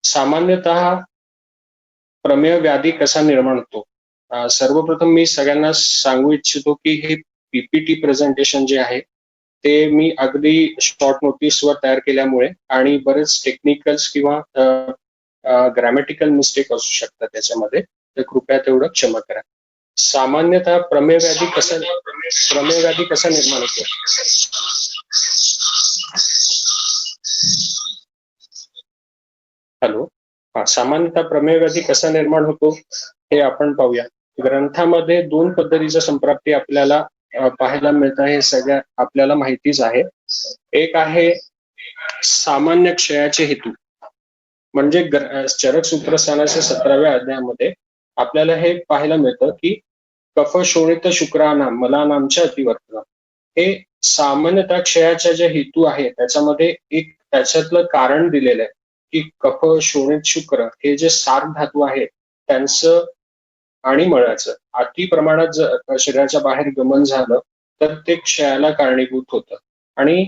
सामान्यतः प्रमेय व्याधी कसा निर्माण होतो? सर्वप्रथम मी सगळ्यांना सांगू इच्छितो की हे पीपीटी प्रेझेंटेशन जे आहे ते मी अगदी शॉर्ट नोटीसवर तयार केल्यामुळे आणि बरेच टेक्निकल्स किंवा ग्रॅमॅटिकल मिस्टेक असू शकतात त्याच्यामध्ये, तर कृपया तेवढं क्षमा करा. सामान्यतः प्रमेय व्याधी कसा निर्माण होतो? हॅलो. सामान्यतः प्रमेय व्याधी कसा निर्माण होतो हे आपण पाहूया. ग्रंथामध्ये दोन पद्धतीच्या संप्राप्ती आपल्याला पाहायला मिळतं, हे सगळ्या आपल्याला माहितीच आहे. एक आहे सामान्य क्षयाचे हेतू, म्हणजे चरक सूत्रस्थानाच्या 17व्या अध्यायामध्ये आपल्याला हे पाहायला मिळतं की कफ शोणित शुक्रानाम मलानामच्या अतिवर्तन, हे सामान्यतः क्षयाच्या जे हेतू आहे त्याच्यामध्ये एक त्याच्यातलं कारण दिलेलं आहे की कफ शोणित शुक्र हे जे सार धातू आहे त्यांचं आणि मळाचं अति प्रमाणात जर शरीराच्या बाहेर गमन झालं तर ते क्षयाला कारणीभूत होतं. आणि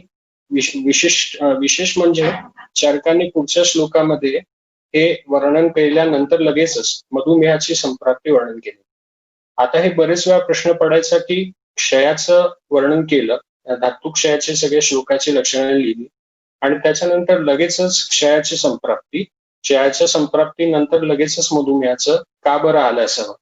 विशेष म्हणजे चरकांनी पुढच्या श्लोकामध्ये हे वर्णन केल्यानंतर लगेचच मधुमेहाची संप्राप्ती वर्णन केली. आता हे बरेच वेळा प्रश्न पडायचा की क्षयाचं वर्णन केलं, धातू क्षयाचे सगळे श्लोकाची लक्षणे लिहिली आणि त्याच्यानंतर लगेचच क्षयाची संप्राप्ती, क्षयाच्या संप्राप्तीनंतर लगेचच मधुमेहाचं का बरं आलं असावं?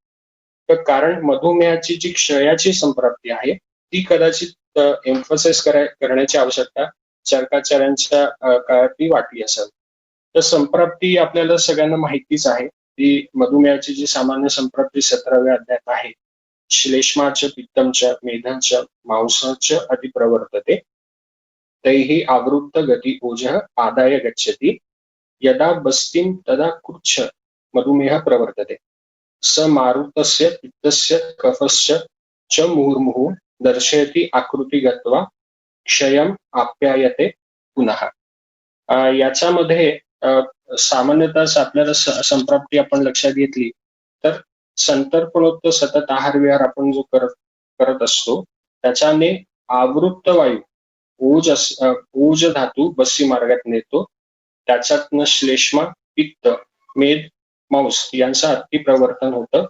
तर कारण मधुमेहाची जी क्षयाची संप्राप्ती आहे ती कदाचित एम्फसाइज करण्याची आवश्यकता चरकाचार्यांच्या काळात ती वाटली असावी. तर संप्राप्ती आपल्याला सगळ्यांना माहितीच आहे. ती मधुमेहाची जी सामान्य संप्राप्ती 17व्या अध्यायात आहे. श्लेष्माच पित्तमच मेधंच मांसच अतिप्रवर्तते तैहि आवृत्त गती ओजः आदाय गच्छति यदा बस्तीं तदा कुच्छ मधुमेह प्रवर्तते स मारुतस्य पित्तस्य कफस्य च मुहुर्मुहुः दर्शयति आकृती गत्वा क्षयम आप्यायते पुनः. याच्यामध्ये सामान्यतः आपल्याला संप्राप्ती आपण लक्षात घेतली तर संतर्पणोक्त सतत आहार विहार आपण जो करत असतो त्याच्याने आवृत्त वायू ओज धातू बस्सी मार्गात नेतो, त्याच्यातनं श्लेष्मा पित्त मेद मांस यांचं अतिप्रवर्तन होतं.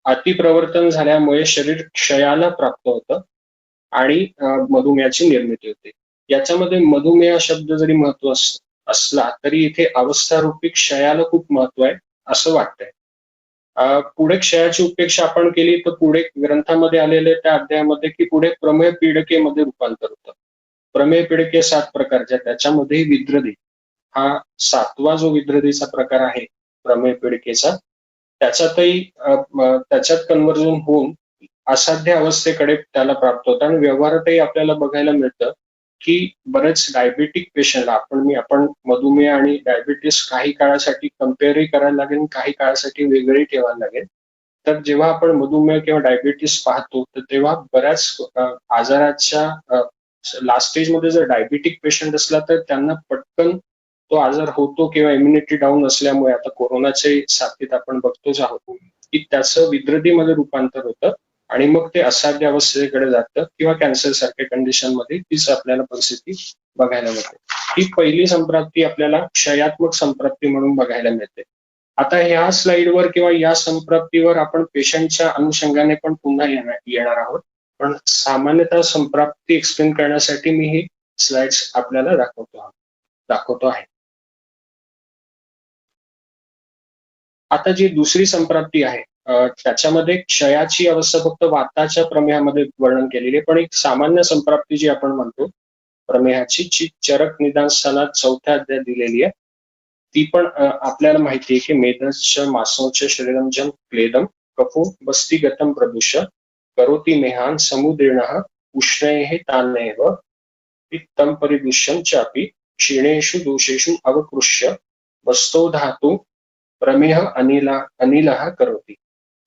अतिप्रवर्तन झाल्यामुळे शरीर क्षयाला प्राप्त होतं आणि मधुमेहाची निर्मिती होते. याच्यामध्ये मधुमेह शब्द जरी महत्व असला तरी इथे अवस्थारूपी क्षयाला खूप महत्व आहे असं वाटतंय. पुढे क्षयाची उपेक्षा आपण केली तर पुढे ग्रंथामध्ये आलेले त्या अध्यायामध्ये की पुढे प्रमेय पीडकेमध्ये रूपांतर होतं. प्रमेय पीडके 7 प्रकारच्या, त्याच्यामध्ये विद्रदी हा 7वा जो विद्रदीचा प्रकार आहे प्रमेय पीडकेचा, त्याच्यात कन्वर्जन होऊन असाध्य अवस्थेकडे त्याला प्राप्त होतं. आणि व्यवहारातही आपल्याला बघायला मिळतं की बरेच डायबेटिक पेशंटला आपण मधुमेह आणि डायबिटीस काही काळासाठी कम्पेअरही करायला लागेल, काही काळासाठी वेगळी ठेवायला लागेल. तर जेव्हा आपण मधुमेह किंवा डायबिटीस पाहतो तर तेव्हा बऱ्याच आजाराच्या लास्ट स्टेजमध्ये जर डायबिटिक पेशंट असला तर त्यांना पटकन तो आजार होतो किंवा इम्युनिटी डाऊन असल्यामुळे आता कोरोनाच्या साथीत आपण बघतोच आहोत की त्याचं विद्रदीमध्ये रूपांतर होतं आणि मग ते असाध्य अवस्थेकडे जातं किंवा कॅन्सर सारख्या कंडिशन मध्ये तीच आपल्याला परिस्थिती बघायला मिळते. ही पहिली संप्राप्ती आपल्याला क्षयात्मक संप्राप्ती म्हणून बघायला मिळते. आता ह्या स्लाइडवर किंवा या संप्राप्तीवर आपण पेशंटच्या अनुषंगाने पण पुन्हा येणार आहोत, पण सामान्यतः संप्राप्ती एक्सप्लेन करण्यासाठी मी ही स्लाइड्स आपल्याला दाखवतो आहे. आता जी दुसरी संप्राप्ती आहे त्याच्यामध्ये क्षयाची अवस्था फक्त वाताच्या प्रमेहामध्ये वर्णन केलेली आहे, पण एक सामान्य संप्राप्ती जी आपण म्हणतो प्रमेहाची जी चरक निदान स्थानात 4थ्या अध्यायात दिलेली आहे ती पण आपल्याला माहिती आहे की मेधश्च मासोच शरीरम क्लेदम कफो बस्तिगतम प्रदूष्य करोति मेहान समुद्रीणः उष्णैः तानेव पित्तम परिदुष्यं चापि क्षीणेषु दोषेषु अवकृष्य बस्तो धातु प्रमेह अनिलः करोति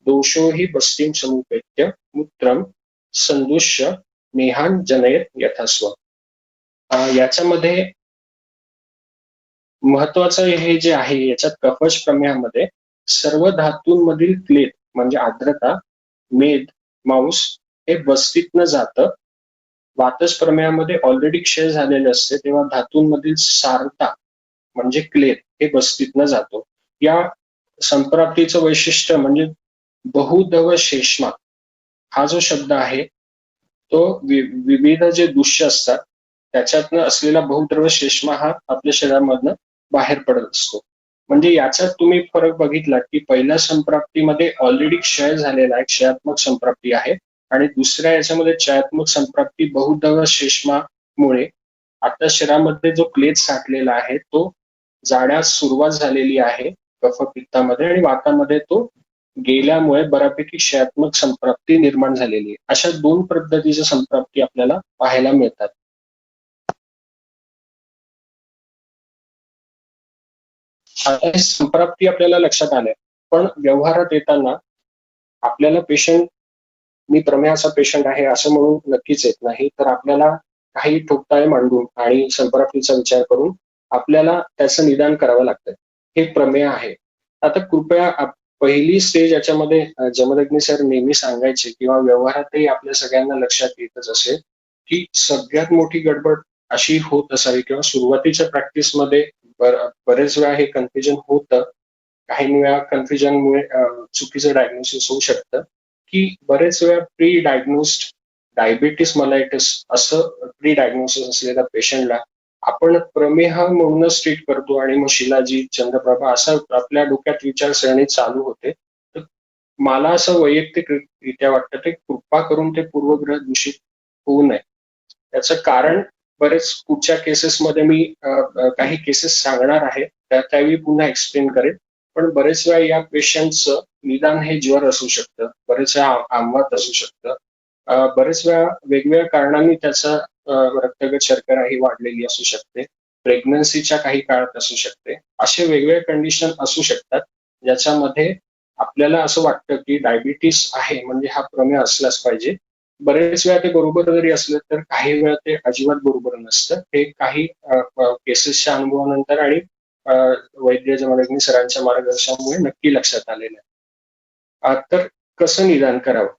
दोषो हि बस्तीं समुपेत्य मूत्रं संदुष्य मेहान जनयत यथास्व. याच्यामध्ये महत्वाचं हे जे आहे याच्यात कफश प्रमेहामध्ये सर्व धातूंमधील क्लेद म्हणजे आर्द्रता, मेद, मांस हे बस्तीतनं जातं. वातज प्रमेहामध्ये ऑलरेडी क्षय झालेले असते तेव्हा धातूंमधील सारता म्हणजे क्लेद हे बस्तीतनं जातो. या संप्राप्तीचं वैशिष्ट्य म्हणजे बहुधव शेष्मा हा जो शब्द आहे तो विविध जे दृश्य असतात त्याच्यातनं असलेला बहुद्रव्य शेष्मा हा आपल्या शरीरामधनं बाहेर पडत असतो. म्हणजे याच्यात तुम्ही फरक बघितला की पहिल्या संप्राप्तीमध्ये ऑलरेडी क्षय झालेला आहे, क्षयात्मक संप्राप्ती आहे, आणि दुसऱ्या याच्यामध्ये क्षयात्मक संप्राप्ती बहुधव शेष्मामुळे आता शरीरामध्ये जो क्लेद साठलेला आहे तो जाण्यास सुरुवात झालेली आहे कफपित्तामध्ये, आणि वातामध्ये तो गेल्यामुळे बऱ्यापैकी क्षयात्मक संप्राप्ती निर्माण झालेली आहे. अशा दोन पद्धतीच्या संप्राप्ती आपल्याला पाहायला मिळतात. आता हे संप्राप्ती आपल्याला लक्षात आल्या, पण व्यवहारात येताना आपल्याला पेशंट मी प्रमेहाचा पेशंट आहे असं म्हणून नक्कीच येत नाही, तर आपल्याला काही ठोकताळे मांडून आणि संप्राप्तीचा विचार करून आपल्याला त्याचं निदान करावं लागतं. हे प्रमेय आहे. आता कृपया पहिली स्टेज याच्यामध्ये जमदग्नी सर नेहमी सांगायचे किंवा व्यवहारातही आपल्या सगळ्यांना लक्षात येतच असेल की सगळ्यात मोठी गडबड अशी होत असावी किंवा सुरुवातीच्या प्रॅक्टिसमध्ये बरेच वेळा हे कन्फ्युजन होतं. काही वेळा कन्फ्युजनमुळे चुकीचं डायग्नोसिस होऊ शकतं की बरेच वेळा प्री डायग्नोस्ड डायबिटीस मलायटिस असं प्री डायग्नोसिस असलेल्या पेशंटला आपण प्रमेह म्हणूनच ट्रीट करतो आणि मग शिलाजीत, चंद्रप्रभा असं आपल्या डोक्यात विचारसरणी चालू होते. तर मला असं वैयक्तिकरित्या वाटतं ते कृपा करून ते पूर्वग्रह दूषित होऊ नये. त्याचं कारण बरेच पुढच्या केसेसमध्ये मी काही केसेस सांगणार आहे, त्यावेळी पुन्हा एक्सप्लेन करेन. पण बरेच वेळा या पेशंटचं निदान हे ज्वर असू शकतं, बरेच वेळा आमवात असू शकतं, बरेच वेळा वेगवेगळ्या कारणांनी त्याचा रक्तगट शर्करा ही वाढलेली असू शकते, प्रेग्नन्सीच्या काही काळात असू शकते. असे वेगवेगळे कंडिशन असू शकतात ज्याच्यामध्ये आपल्याला असं वाटतं की डायबिटीस आहे म्हणजे हा प्रमेय असलाच पाहिजे. बरेच वेळा ते बरोबर जरी असलं तर काही वेळा ते अजिबात बरोबर नसतं. हे काही केसेसच्या अनुभवानंतर आणि वैद्य जमदग्नी सरांच्या मार्गदर्शनामुळे नक्की लक्षात आलेलं आहे. तर कसं निदान करावं?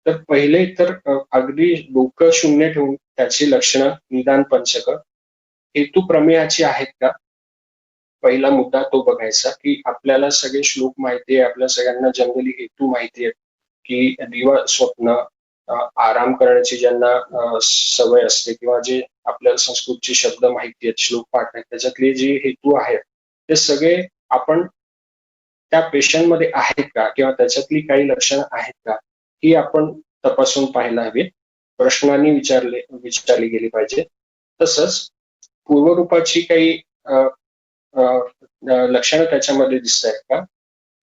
तर पहिले तर अगदी डोकं शून्य ठेवून त्याची लक्षणं निदान पंचक हेतू प्रमेयाची आहेत का, पहिला मुद्दा तो बघायचा की आपल्याला सगळे श्लोक माहिती आहे, आपल्या सगळ्यांना जनरली हेतू माहिती आहे की दिवा स्वप्न आराम करण्याची ज्यांना सवय असते किंवा जे आपल्याला संस्कृतचे शब्द माहिती आहेत, श्लोक पाठ आहेत, त्याच्यातले जे हेतू आहेत ते सगळे आपण त्या पेशंटमध्ये आहेत का किंवा त्याच्यातली काही लक्षणं आहेत का ही आपण तपासून पाहायला हवी, प्रश्नांनी विचारली गेली पाहिजे. तसंच पूर्वरूपाची काही लक्षणं त्याच्यामध्ये दिसत आहेत का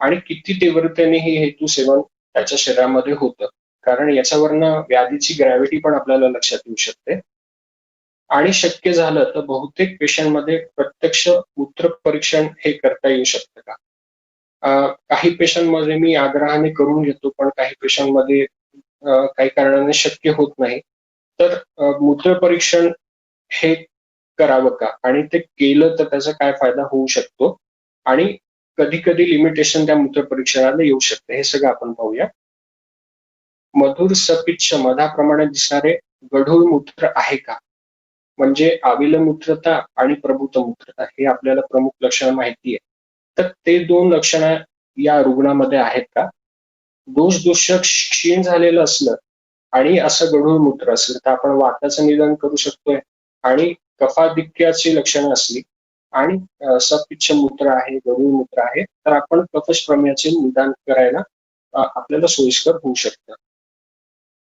आणि किती तीव्रतेने ही हेतू सेवन त्याच्या शरीरामध्ये होतं, कारण याच्यावरनं व्याधीची ग्रॅव्हिटी पण आपल्याला लक्षात येऊ शकते. आणि शक्य झालं तर बहुतेक पेशंटमध्ये प्रत्यक्ष मूत्र परीक्षण हे करता येऊ शकतं का. काही पेशंटमध्ये मी आग्रहाने करून घेतो, पण काही पेशंटमध्ये काही कारणाने शक्य होत नाही. तर मूत्रपरीक्षण हे करावं का आणि ते केलं तर त्याचा काय फायदा होऊ शकतो आणि कधी कधी लिमिटेशन त्या मूत्रपरीक्षणाला येऊ शकते, हे सगळं आपण पाहूया. मधुर सपिच्छ मधाप्रमाणे दिसणारे गढूळ मूत्र आहे का, म्हणजे आविलमूत्रता आणि प्रभूतमूत्रता हे आपल्याला प्रमुख लक्षणं माहिती आहे. तर ते दोन लक्षणं या रुग्णामध्ये आहेत का. दोष क्षीण झालेलं असलं आणि असं गढूळ मूत्र असलं तर आपण वाताचं निदान करू शकतोय, आणि कफाधिक्याची लक्षणं असली आणि सपिच्छ मूत्र आहे, गढूळ मूत्र आहे, तर आपण कफश प्रमेयाचे निदान करायला आपल्याला सोयीस्कर होऊ शकतं.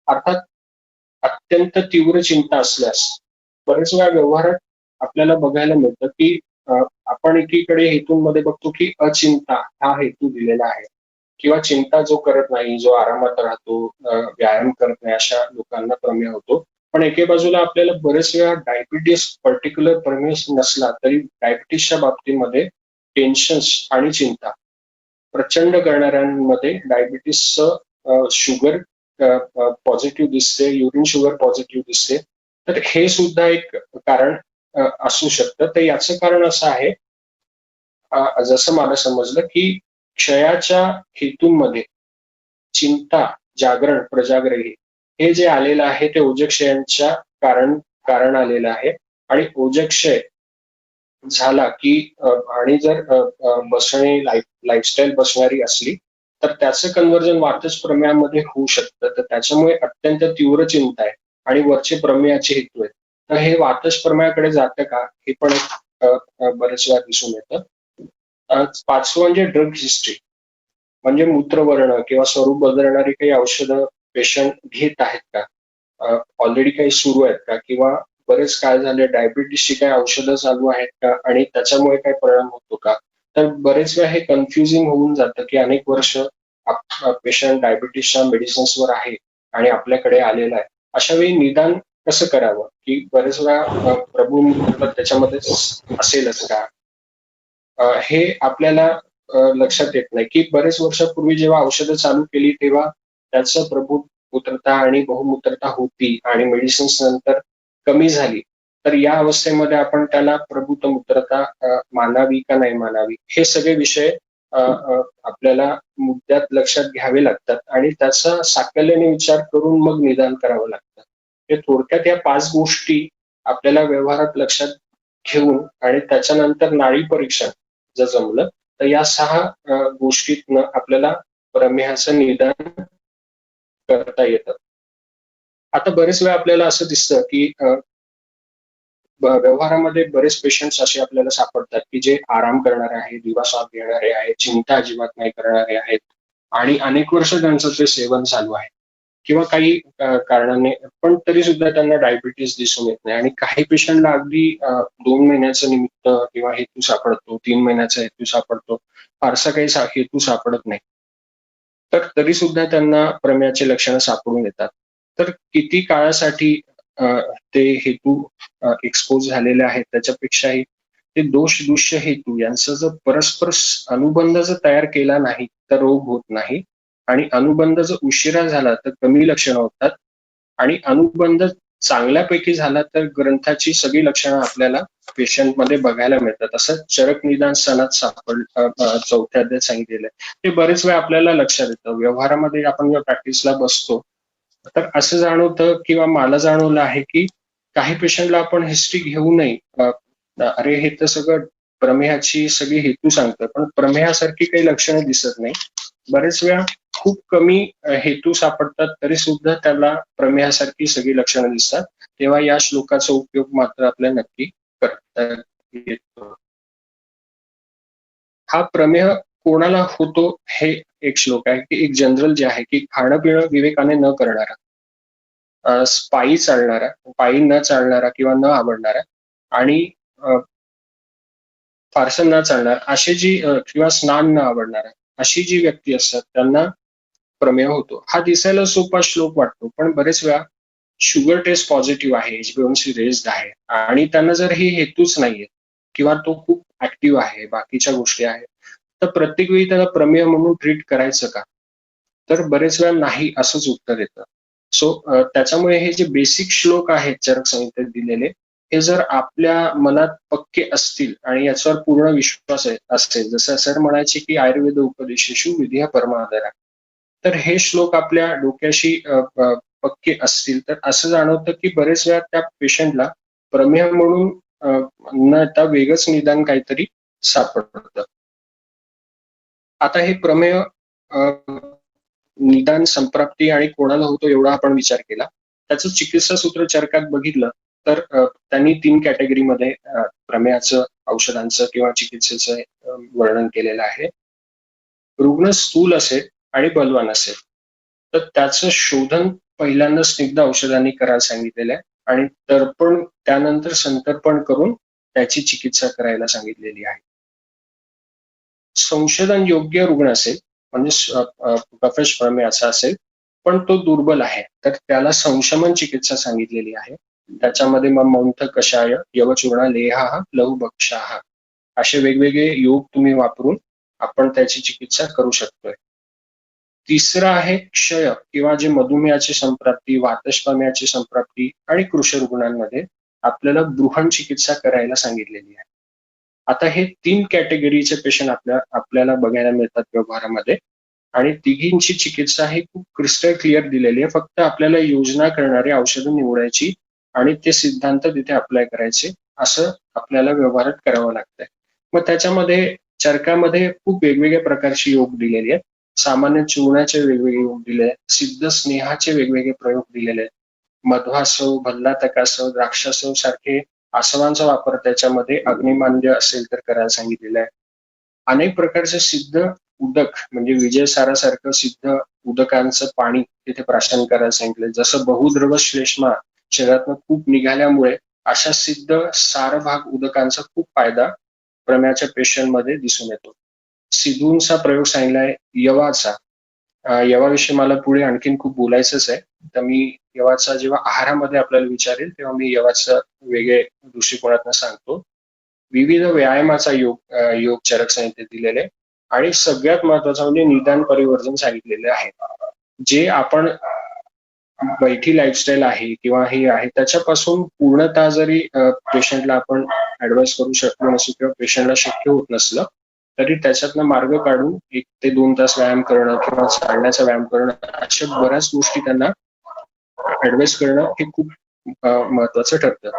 अर्थात अत्यंत तीव्र चिंता असल्यास बरेच वेळा व्यवहारात आपल्याला बघायला मिळतं की आपण एकीकडे हेतूंमध्ये बघतो की अचिंता हा हेतू दिलेला आहे, किंवा चिंता जो करत नाही, जो आरामात राहतो, व्यायाम करत नाही, अशा लोकांना प्रमेय होतो. पण एके बाजूला आपल्याला बरेच वेळा डायबिटीस पर्टिक्युलर प्रमेय नसला तरी डायबिटीसच्या बाबतीमध्ये टेन्शन्स आणि चिंता प्रचंड करणाऱ्यांमध्ये डायबिटीसचं शुगर पॉझिटिव्ह दिसते, युरिन शुगर पॉझिटिव्ह दिसते. तर हे सुद्धा एक कारण असू शकतं. तर याचं कारण असं आहे, जसं मला समजलं की क्षयाच्या हेतूंमध्ये चिंता, जागरण, प्रजाग्रही हे जे आलेलं आहे ते ओजक्षयांच्या कारण आलेलं आहे, आणि ओजक्षय झाला की आणि जर बसणे लाईफस्टाईल बसणारी असली तर त्याचं कन्व्हर्जन वातज प्रमेयामध्ये होऊ शकतं. तर त्याच्यामुळे अत्यंत तीव्र चिंता आहे आणि वरचे प्रमेयाचे हेतू आहेत. तर हे वातज प्रमेयाकडे जातं का, हे पण एक बरेच वेळा दिसून येतं. पाचवं म्हणजे ड्रग हिस्ट्री, म्हणजे मूत्रवर्ण किंवा स्वरूप बदलणारी काही औषधं पेशंट घेत आहेत का, ऑलरेडी काही सुरू आहेत का, किंवा बरेच काय झाले डायबिटीसची काही औषधं चालू आहेत का आणि त्याच्यामुळे काही परिणाम होतो का. तर बरेच वेळा हे कन्फ्युजिंग होऊन जातं की अनेक वर्ष पेशंट डायबिटीसच्या मेडिसिन्सवर आहे आणि आपल्याकडे आलेला आहे. अशा वेळी निदान कसं करावं, की बरेच वेळा प्रभू तर त्याच्यामध्ये असेलच का, हे आपल्याला लक्षात येत नाही की बरेच वर्षापूर्वी जेव्हा औषधं चालू केली तेव्हा त्याचं प्रभुपुत्रता आणि बहुमूत्रता होती आणि मेडिसिन्स नंतर कमी झाली. तर या अवस्थेमध्ये आपण त्याला प्रभुतमूत्रता मानावी का नाही मानावी, हे सगळे विषय आपल्याला मुद्द्यात लक्षात घ्यावे लागतात आणि त्याचा साकल्याने विचार करून मग निदान करावं लागतं. हे थोडक्यात या 5 गोष्टी आपल्याला व्यवहारात लक्षात घेऊन आणि त्याच्यानंतर नाडी परीक्षण जर जमलं तर या 6 गोष्टीतनं आपल्याला प्रमेहाचं निदान करता येतं. आता बरेच वेळा आपल्याला असं दिसतं की व्यवहारामध्ये बरेच पेशंट्स असे आपल्याला सापडतात की जे आराम करणारे आहेत, दिवसा घेणारे आहेत, चिंता अजिबात नाही करणारे आहेत आणि अनेक वर्ष त्यांचं ते सेवन चालू आहे किंवा काही कारणाने, पण तरी सुद्धा त्यांना डायबिटीस दिसून येत नाही. आणि काही पेशंटला अगदी 2 महिन्याचं निमित्त किंवा हेतू सापडतो, 3 महिन्याचा हेतू सापडतो, फारसा काही हेतू सापडत नाही, तर तरी सुद्धा त्यांना प्रमेयाचे लक्षणं सापडून येतात. तर किती काळासाठी ते हेतू एक्सपोज झालेले आहेत, त्याच्यापेक्षाही ते दोष दृश्य हेतू यांचा जर परस्पर अनुबंध जर तयार केला नाही तर रोग होत नाही, आणि अनुबंध जर उशिरा झाला तर कमी लक्षणं होतात, आणि अनुबंध चांगल्यापैकी झाला तर ग्रंथाची सगळी लक्षणं आपल्याला पेशंटमध्ये बघायला मिळतात. असं चरक निदान सणात चौथ्या अध्यायात सांगितलेलं आहे. ते बरेच वेळा आपल्याला लक्षात येतं. व्यवहारामध्ये आपण जेव्हा प्रॅक्टिसला बसतो तर असं जाणवतं किंवा मला जाणवलं आहे की काही पेशंटला आपण हिस्ट्री घेऊनही अरे हे तर सगळं प्रमेहाची सगळी हेतू सांगतं, पण प्रमेहासारखी काही लक्षणं दिसत नाही. बरेच वेळा खूप कमी हेतू सापडतात तरी सुद्धा त्याला प्रमेहासारखी सगळी लक्षणं दिसतात. तेव्हा या श्लोकाचा उपयोग मात्र आपल्याला नक्की करता येतो. हा प्रमेह कोणाला होतो, हे एक श्लोक आहे की एक जनरल जे आहे की खाणं पिणं विवेकाने न करणारा, पायी चालणारा, पायी न चालणारा किंवा न आवडणारा आणि फारसं न चालणार अशी जी किंवा स्नान न आवडणारा अशी जी व्यक्ती असतात त्यांना प्रमेह होतो. हा दिसायला सोपा श्लोक वाटतो, पण बरेच वेळा शुगर टेस्ट पॉझिटिव्ह आहे, HbA1c रेस्ड आहे आणि त्यांना जर हे हेतूच नाहीये किंवा तो खूप ऍक्टिव्ह आहे, बाकीच्या गोष्टी आहेत, तर प्रत्येक वेळी त्याला प्रमेह म्हणून ट्रीट करायचं का? तर बरेच वेळा नाही असंच उत्तर येतं. सो त्याच्यामुळे हे जे बेसिक श्लोक आहेत चरक संहितेत दिलेले, हे जर आपल्या मनात पक्के असतील आणि याच्यावर पूर्ण विश्वास असेल, जसं सर म्हणायचे की आयुर्वेद उपदेशेषु विधिया परमादरा, तर हे श्लोक आपल्या डोक्याशी पक्के असतील तर असं जाणवतं की बरेच वेळा त्या पेशंटला प्रमेह म्हणून न येता वेगळंच निदान काहीतरी सापडतं. आता हे प्रमेय निदान, संप्राप्ती आणि कोणाला होतो एवढा आपण विचार केला. त्याचं चिकित्सा सूत्र चरकात बघितलं तर त्यांनी 3 कॅटेगरीमध्ये प्रमेयाचं औषधांचं किंवा चिकित्सेचं वर्णन केलेलं आहे. रुग्ण स्थूल असेल आणि बलवान असेल तर त्याचं शोधन पहिल्यांदा स्निग्ध औषधांनी करायला सांगितलेलं आहे आणि तर्पण त्यानंतर संतर्पण करून त्याची चिकित्सा करायला सांगितलेली आहे. संशोधन योग्य रुग्ण असेल म्हणजे प्रफेश प्रमेयाचा असेल पण तो दुर्बल आहे तर त्याला संशमन चिकित्सा सांगितलेली आहे. त्याच्यामध्ये मग मौंथ कषाय, यवचूर्ण, लेहा, लहू असे वेगवेगळे योग तुम्ही वापरून आपण त्याची चिकित्सा करू शकतोय. तिसरं आहे क्षय किंवा जे मधुमेहाची संप्राप्ती, वातस्पम्याची संप्राप्ती आणि कृश रुग्णांमध्ये आपल्याला बृहण चिकित्सा करायला सांगितलेली आहे. आता हे 3 कॅटेगरीचे पेशंट आपल्याला बघायला मिळतात व्यवहारामध्ये आणि तिघींची चिकित्सा ही खूप क्रिस्टल क्लिअर दिलेली आहे. फक्त आपल्याला योजना करणारे औषधं निवडायची आणि ते सिद्धांत तिथे अप्लाय करायचे असं आपल्याला व्यवहारात करावं लागतंय. मग त्याच्यामध्ये चरकामध्ये खूप वेगवेगळ्या प्रकारची योग दिलेली आहेत. सामान्य चूर्णाचे वेगवेगळे योग दिले आहेत, सिद्ध स्नेहाचे वेगवेगळे प्रयोग दिलेले आहेत. मध्वासव, भल्लातकासव, द्राक्षासव सारखे आसवांचा वापर त्याच्यामध्ये अग्निमांद्य असेल तर करायला सांगितलेला आहे. अनेक प्रकारचे सिद्ध उदक म्हणजे विजयसारासारखं सिद्ध उदकांचं पाणी तिथे प्राशन करायला सांगितलंय. जसं बहुद्रव श्लेष्मा शरीरातनं खूप निघाल्यामुळे अशा सिद्ध सारभाग उदकांचा खूप फायदा प्रमेयाच्या पेशंटमध्ये दिसून येतो. सिद्धूंचा प्रयोग सांगितलाय यवाचा. यवाविषयी मला पुढे आणखीन खूप बोलायचंच आहे. तर मी यवाचा जेव्हा आहारामध्ये आपल्याला विचारेल तेव्हा मी यवाचं वेगळे दृष्टिकोनातून सांगतो. विविध व्यायामाचा योग चरक संहितेत दिलेले आणि सगळ्यात महत्वाचं म्हणजे निदान परिवर्तन सांगितलेले आहे. जे आपण बैठी लाईफस्टाईल आहे किंवा हे आहे त्याच्यापासून पूर्णतः जरी पेशंटला आपण ऍडवाइस करू शकलो नसू किंवा पेशंटला शक्य होत नसलं तरी त्याच्यातनं मार्ग काढून 1 ते 2 तास व्यायाम करणं किंवा चालण्याचा व्यायाम करणं अशा बऱ्याच गोष्टी त्यांना ऍडवाइस करणं हे खूप महत्वाचं ठरतं.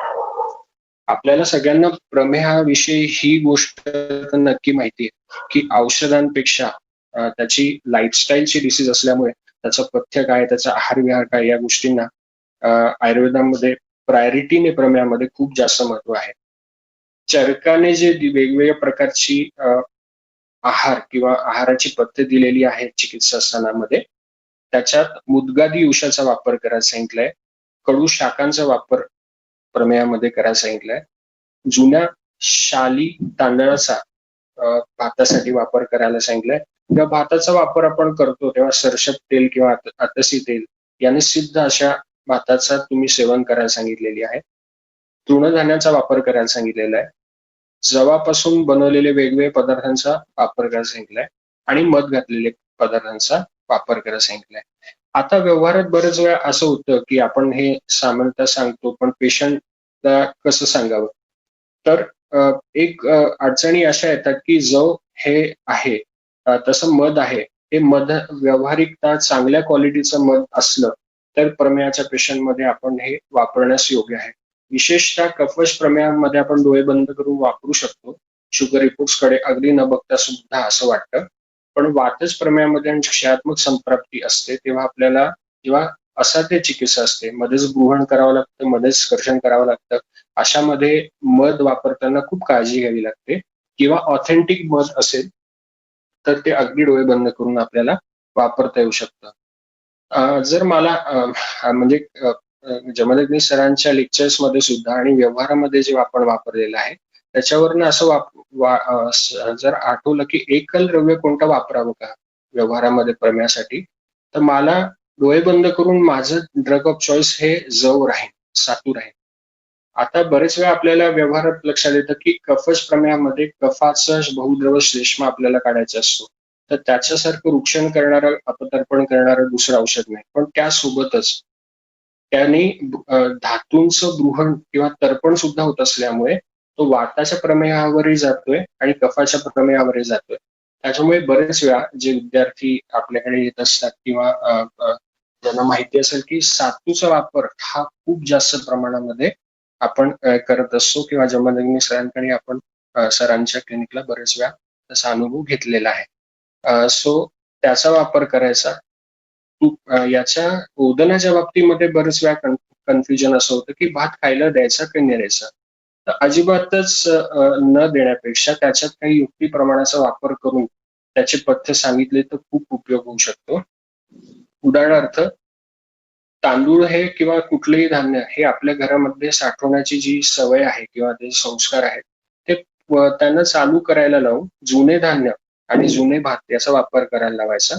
आपल्याला सगळ्यांना प्रमेहाविषयी ही गोष्ट नक्की माहिती आहे की औषधांपेक्षा त्याची लाईफस्टाईलची डिसीज असल्यामुळे त्याचं पथ्य काय, त्याचा आहार विहार काय या गोष्टींना आयुर्वेदामध्ये प्रायोरिटीने प्रमेयामध्ये खूप जास्त महत्व आहे. चरकाने जे वेगवेगळ्या प्रकारची आहार किंवा आहाराची पथ्य दिलेली आहेत चिकित्सास्थानामध्ये त्याच्यात मुदगादी उशाचा वापर करायला सांगितलाय. कडू शाकांचा वापर प्रमेयामध्ये करायला सांगितलाय. जुन्या शाली तांदळाचा भातासाठी वापर करायला सांगितलाय. जेव्हा भाताचा वापर आपण करतो तेव्हा सरसप तेल किंवा अतसी तेल याने सिद्ध अशा भाताचा तुम्ही सेवन करायला सांगितलेली आहे. तृणधान्याचा वापर करायला सांगितलेला आहे. जवापासून बनवलेले वेगवेगळे पदार्थांचा वापर करायला सांगितलाय आणि मध घातलेले पदार्थांचा वापर करायला सांगितलाय. आता व्यवहारात बरेच वेळा असं होतं की आपण हे सामान्यतः सांगतो पण पेशंटला कसं सांगावं. तर एक अडचणी अशा येतात की जव हे आहे तसं मध आहे, हे मध व्यावहारिकता चांगल्या क्वालिटीचं मध असलं तर प्रमेयाच्या पेशंटमध्ये आपण हे वापरण्यास योग्य आहे. विशेषतः कफश प्रमेयामध्ये आपण डोळे बंद करून वापरू शकतो. शुगर रिपोर्ट्स कडे अगदी न बघता सुद्धा असं वाटतं. पण वातज प्रमेयामध्ये आणि क्षयात्मक संप्राप्ती असते तेव्हा आपल्याला जेव्हा असाध्य चिकित्सा असते, मध्येच ग्रहण करावं लागतं, मध्येच स्पर्शन करावं लागतं, अशामध्ये मध वापरताना खूप काळजी घ्यावी लागते. किंवा ऑथेंटिक मध असेल तर ते अगदी डोळे बंद करून आपल्याला वापरता येऊ शकतं. जर मला म्हणजे जमदग्नी सरांच्या लेक्चर्स मध्ये सुद्धा आणि व्यवहारामध्ये जे आपण वापरलेलं आहे त्याच्यावरनं असं जर आठवलं की एकल द्रव्य कोणतं वापरावं का व्यवहारामध्ये प्रमेयासाठी, तर मला डोळे बंद करून माझं ड्रग ऑफ चॉईस हे जव राहील, सातू राहील. आता बरेच वेळा आपल्याला व्यवहारात लक्षात येतं की कफश प्रमेयामध्ये कफाचा बहुद्रव श्लेष्मा आपल्याला काढायचा असतो. तर त्याच्यासारखं वृक्षण करणारं अपतर्पण करणारं दुसरं औषध नाही. पण त्यासोबतच त्याने धातूंचं गृहण किंवा तर्पण सुद्धा होत असल्यामुळे तो वाताच्या प्रमेयावरही जातोय आणि कफाच्या प्रमेयावरही जातोय. त्याच्यामुळे बरेच वेळा जे विद्यार्थी आपल्याकडे येत असतात किंवा ज्यांना माहिती असेल की सातूचा वापर हा खूप जास्त प्रमाणामध्ये आपण करत असतो किंवा जमदग्नी सरांकडे आपण सरांच्या क्लिनिकला बरेच वेळा तसा अनुभव घेतलेला आहे. सो त्याचा वापर करायचा. याच्या ओदनाच्या बाबतीमध्ये बरेच वेळा कन्फ्युजन असं होतं की भात खायला द्यायचा की नाही द्यायचा. तर अजिबातच न देण्यापेक्षा त्याच्यात काही युक्ती प्रमाणाचा वापर करून त्याचे पथ्य सांगितले तर खूप उपयोग होऊ शकतो. उदाहरणार्थ तांदूळ हे किंवा कुठलेही धान्य हे आपल्या घरामध्ये साठवण्याची जी सवय आहे किंवा ते संस्कार आहेत ते त्यांना चालू करायला लावून जुने धान्य आणि जुने भात याचा वापर करायला लावायचा.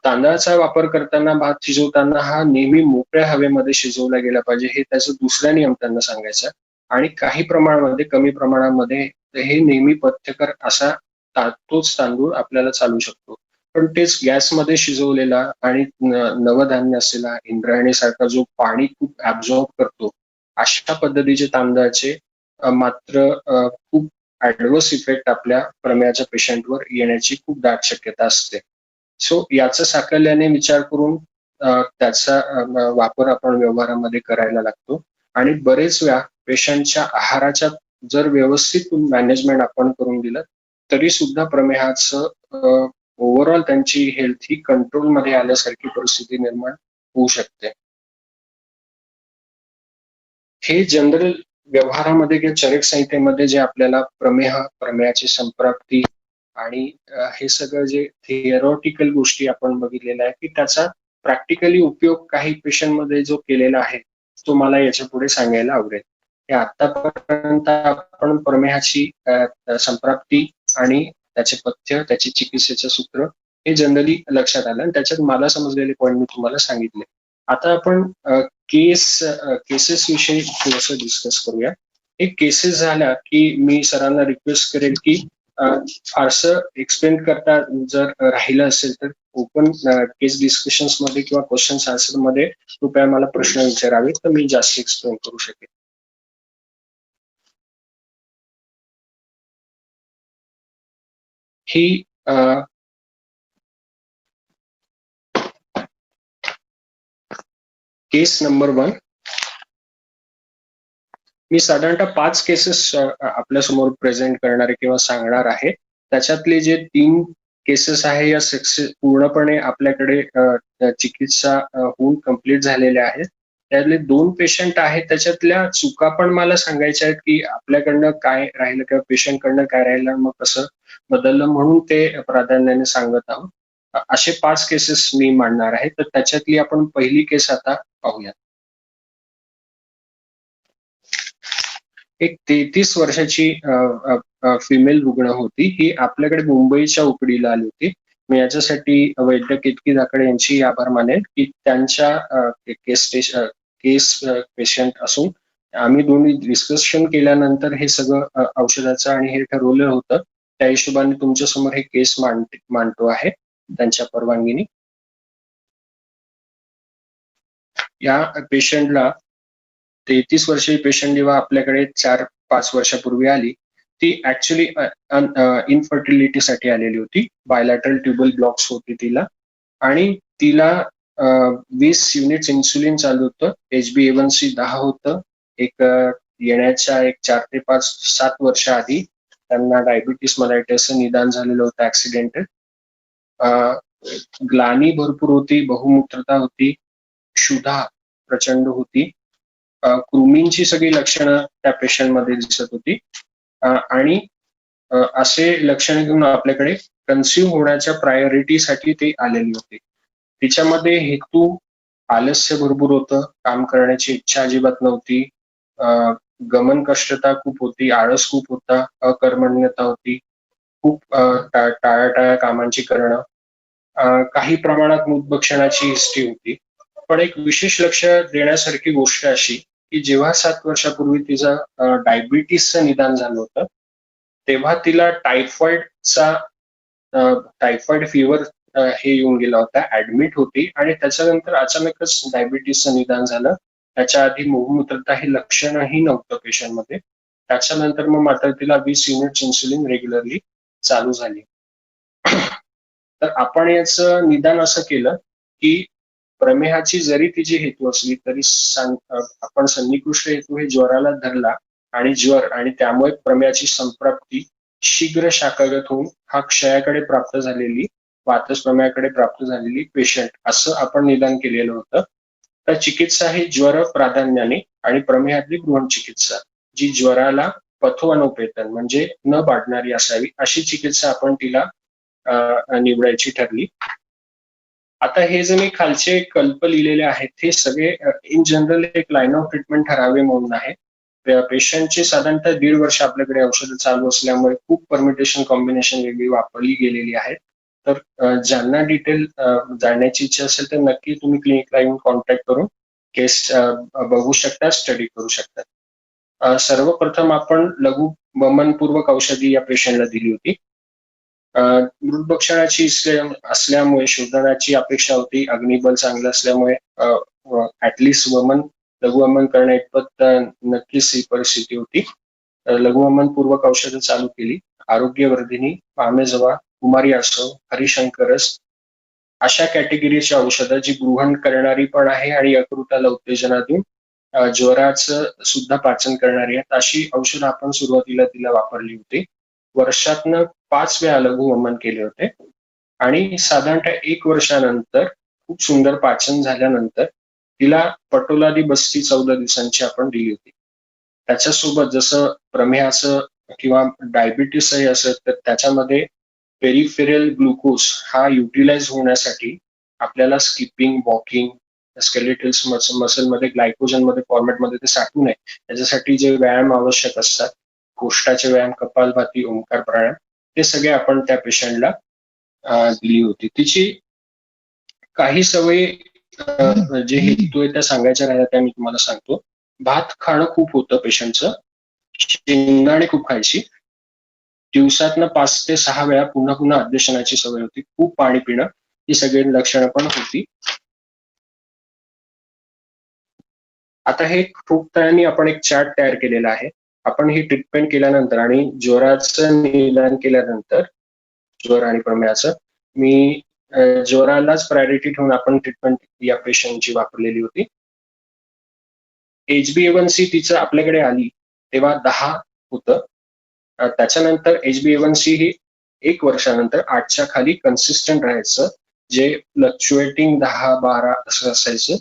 तांदळाचा वापर करताना भात शिजवताना हा नेहमी मोकळ्या हवेमध्ये शिजवला गेला पाहिजे हे त्याचा दुसरा नियम त्यांना सांगायचा. आणि काही प्रमाणामध्ये कमी प्रमाणामध्ये हे नेहमी पथ्यकर असा तोच तांदूळ आपल्याला चालू शकतो. पण तेच गॅसमध्ये शिजवलेला आणि नवधान्य असलेला इंद्रायणी सारखा जो पाणी खूप ऍब्झॉर्ब करतो अशा पद्धतीचे तांदळाचे मात्र खूप ऍडव्हर्स इफेक्ट आपल्या प्रमेयाच्या पेशंटवर येण्याची खूप दाट शक्यता असते. सो याचा साकल्याने विचार करून त्याचा वापर आपण व्यवहारामध्ये करायला लागतो. आणि बरेच वेळा पेशंटच्या आहाराच्या जर व्यवस्थित मॅनेजमेंट आपण करून दिलं तरी सुद्धा प्रमेहाचं ओव्हरऑल त्यांची हेल्थ ही कंट्रोलमध्ये आल्यासारखी परिस्थिती निर्माण होऊ शकते. हे जनरल व्यवहारामध्ये किंवा चरक संहितेमध्ये जे आपल्याला प्रमेयाची संप्राप्ती आणि हे सगळं जे थिअरॉटिकल गोष्टी आपण बघितलेल्या आहे की त्याचा प्रॅक्टिकली उपयोग काही पेशंटमध्ये जो केलेला आहे तो मला याच्या पुढे सांगायला आवडेल. हे आतापर्यंत आपण प्रमेहाची संप्राप्ती आणि त्याचे पथ्य, त्याची चिकित्सेचं सूत्र हे जनरली लक्षात आलं आणि त्याच्यात मला समजलेले पॉईंट मी तुम्हाला सांगितले. आता आपण केसेस विषयी थोडंसं डिस्कस करूया. एक केसेस झाल्या की मी सरांना रिक्वेस्ट करेल की फारसं एक्सप्लेन करता जर राहिलं असेल तर ओपन केस डिस्कशन्स मध्ये किंवा क्वेश्चन आन्सर मध्ये कृपया मला प्रश्न विचारावे तर मी जास्त एक्सप्लेन करू शकेन. ही केस नंबर 1. मी साधारणतः 5 केसेस आपल्या समोर प्रेझेंट करणार किंवा सांगणार आहे. त्याच्यातले जे 3 केसेस आहे या पूर्णपणे आपल्याकडे चिकित्सा होऊन कम्प्लीट झालेल्या आहेत. त्यातले 2 पेशंट आहेत त्याच्यातल्या चुका पण मला सांगायच्या आहेत की आपल्याकडनं काय राहिलं किंवा पेशंटकडनं काय राहिलं मग कसं बदललं म्हणून ते प्राधान्याने सांगत आहोत. असे 5 केसेस मी मांडणार आहे तर त्याच्यातली आपण पहिली केस आता पाहूया. एक 33 वर्षाची फिमेल रुग्ण होती. ही आपल्याकडे मुंबईच्या उकडीला आली होती. मी याच्यासाठी वैद्य केतकी धाकडे यांची आभार मानेल की त्यांच्या केस पेशंट असून आम्ही दोन्ही डिस्कशन केल्यानंतर हे सगळं औषधाचं आणि हे ठरवलं होतं. त्या हिशोबाने तुमच्या समोर हे केस मांडतो आहे त्यांच्या परवानगीने. या पेशंटला 33 वर्षीय पेशंट जेव्हा आपल्याकडे 4-5 वर्षापूर्वी आली ती ऍक्च्युली इनफर्टिलिटीसाठी आलेली होती. बायलॅटरल ट्युबल ब्लॉक्स होती तिला आणि तिला 20 युनिट्स इन्सुलिन चालू होतं. HbA1c 10 होतं. एक येण्याच्या 4 ते 7 वर्ष आधी त्यांना डायबिटीस मलायटसचं निदान झालेलं होतं ऍक्सिडेंटल. ग्लानी भरपूर होती, बहुमूत्रता होती, क्षुधा प्रचंड होती. कृमींची सगळी लक्षणं त्या पेशंटमध्ये दिसत होती आणि असे लक्षणे घेऊन आपल्याकडे कन्स्युम होण्याच्या प्रायोरिटीसाठी ते आलेली होती. तिच्यामध्ये हेतू आलस्य भरपूर होतं, काम करण्याची इच्छा अजिबात नव्हती, गमन कष्टता खूप होती, आळस खूप होता, अकर्मण्यता होती, खूप टाळ्या कामांची करणं, काही प्रमाणात मूतभक्षणाची हिस्ट्री होती. पण एक विशेष लक्ष देण्यासारखी गोष्ट अशी की जेव्हा 7 वर्षापूर्वी तिचं डायबिटीसचं निदान झालं होतं तेव्हा तिला टायफॉइड फिवर हे येऊन गेला होता, ऍडमिट होती आणि त्याच्यानंतर अचानकच डायबिटीसचं निदान झालं. त्याच्या आधी बहुमूत्रता हे लक्षणही नव्हतं पेशंटमध्ये. त्याच्यानंतर मग मात्र तिला 20 युनिट्स इन्सुलिन रेग्युलरली चालू झाली. तर आपण याचं निदान असं केलं की प्रमेहाची जरी तिची हेतू असली तरी आपण सन्निकृष्ट हेतू हे ज्वराला धरला आणि ज्वर आणि त्यामुळे प्रमेहाची संप्राप्ती शीघ्र शाखागत होऊन हा क्षयाकडे प्राप्त झालेली वातस प्रमेहाकडे प्राप्त झालेली पेशंट असं आपण निदान केलेलं होतं. तर चिकित्सा ही ज्वर प्राधान्याने आणि प्रमेहातली गृहण चिकित्सा जी ज्वराला पथोअनुपेतन म्हणजे न बाळणारी असावी अशी चिकित्सा आपण तिला निवडायची ठरली. आता हे जे मी खालचे कल्प लिहिलेले आहेत हे सगळे इन जनरल एक लाईन ऑफ ट्रीटमेंट ठरावे म्हणून आहे. पेशंटचे साधारणतः 1.5 वर्ष आपल्याकडे औषधं चालू असल्यामुळे खूप परमिटेशन कॉम्बिनेशन वेगळी वापरली गेलेली आहेत. तर ज्यांना डिटेल जाणण्याची इच्छा असेल तर नक्की तुम्ही क्लिनिकला येऊन कॉन्टॅक्ट करून केस बघू शकता, स्टडी करू शकता. सर्वप्रथम आपण लघु वमनपूर्वक औषधी या पेशंटला दिली होती. मृतभक्षणाची असल्यामुळे शोधनाची अपेक्षा होती, अग्निबल चांगलं असल्यामुळे ऍटलिस्ट लघुवमन करण्या इतपत नक्कीच ही परिस्थिती होती. लघुवमन पूर्वक औषधं चालू केली. आरोग्यवर्धिनी, पामेजवा, कुमारी आसव, हरिशंकरस अशा कॅटेगरीची औषधं जी गृहण करणारी पण आहे आणि यकृताला उत्तेजना देऊन ज्वराचं सुद्धा पाचन करणारी आहेत अशी औषधं आपण सुरुवातीला तिला वापरली होती. वर्षातनं 5 वेळा लघु वमन केले होते आणि साधारणतः 1 वर्षानंतर खूप सुंदर पाचन झाल्यानंतर तिला पटोलादी बस्ती 14 दिवसांची आपण दिली होती. त्याच्यासोबत जसं प्रमेहाचं किंवा डायबिटीसही असेल तर त्याच्यामध्ये पेरिफेरल ग्लुकोज हा युटिलाइज होण्यासाठी आपल्याला स्किपिंग, वॉकिंग, स्केलेटल मसलमध्ये ग्लायकोजनमध्ये फॉर्मॅटमध्ये ते साठवू नये त्याच्यासाठी जे व्यायाम आवश्यक असतात, कोष्टाचे व्यायाम, कपालभाती, ओंकार प्राणायाम, ते सगळे आपण त्या पेशंटला दिली होती. तिची काही सवयी जे हेतू आहे त्या सांगायच्या राहिल्या त्या मी तुम्हाला सांगतो. भात खाणं खूप होतं पेशंटचं, शेंगदाणे खूप खायची, दिवसातनं 5 ते 6 वेळा पुन्हा पुन्हा अध्यशनाची सवय होती, खूप पाणी पिणं, ही सगळी लक्षणं पण होती. आता हे ठोकताना आपण एक चार्ट तयार केलेला आहे. आपण ही ट्रीटमेंट केल्यानंतर आणि ज्वराचं निदान केल्यानंतर ज्वर आणि प्रमेहाचं मी ज्वरालाच प्रायोरिटी ठेवून आपण ट्रीटमेंट या पेशंटची वापरलेली होती. HbA1c तिचं आपल्याकडे आली तेव्हा 10 होतं. त्याच्यानंतर HbA1c ही 1 वर्षानंतर 8च्या खाली कन्सिस्टंट राहायचं, जे फ्लक्च्युएटिंग 10-12 असं असायचं,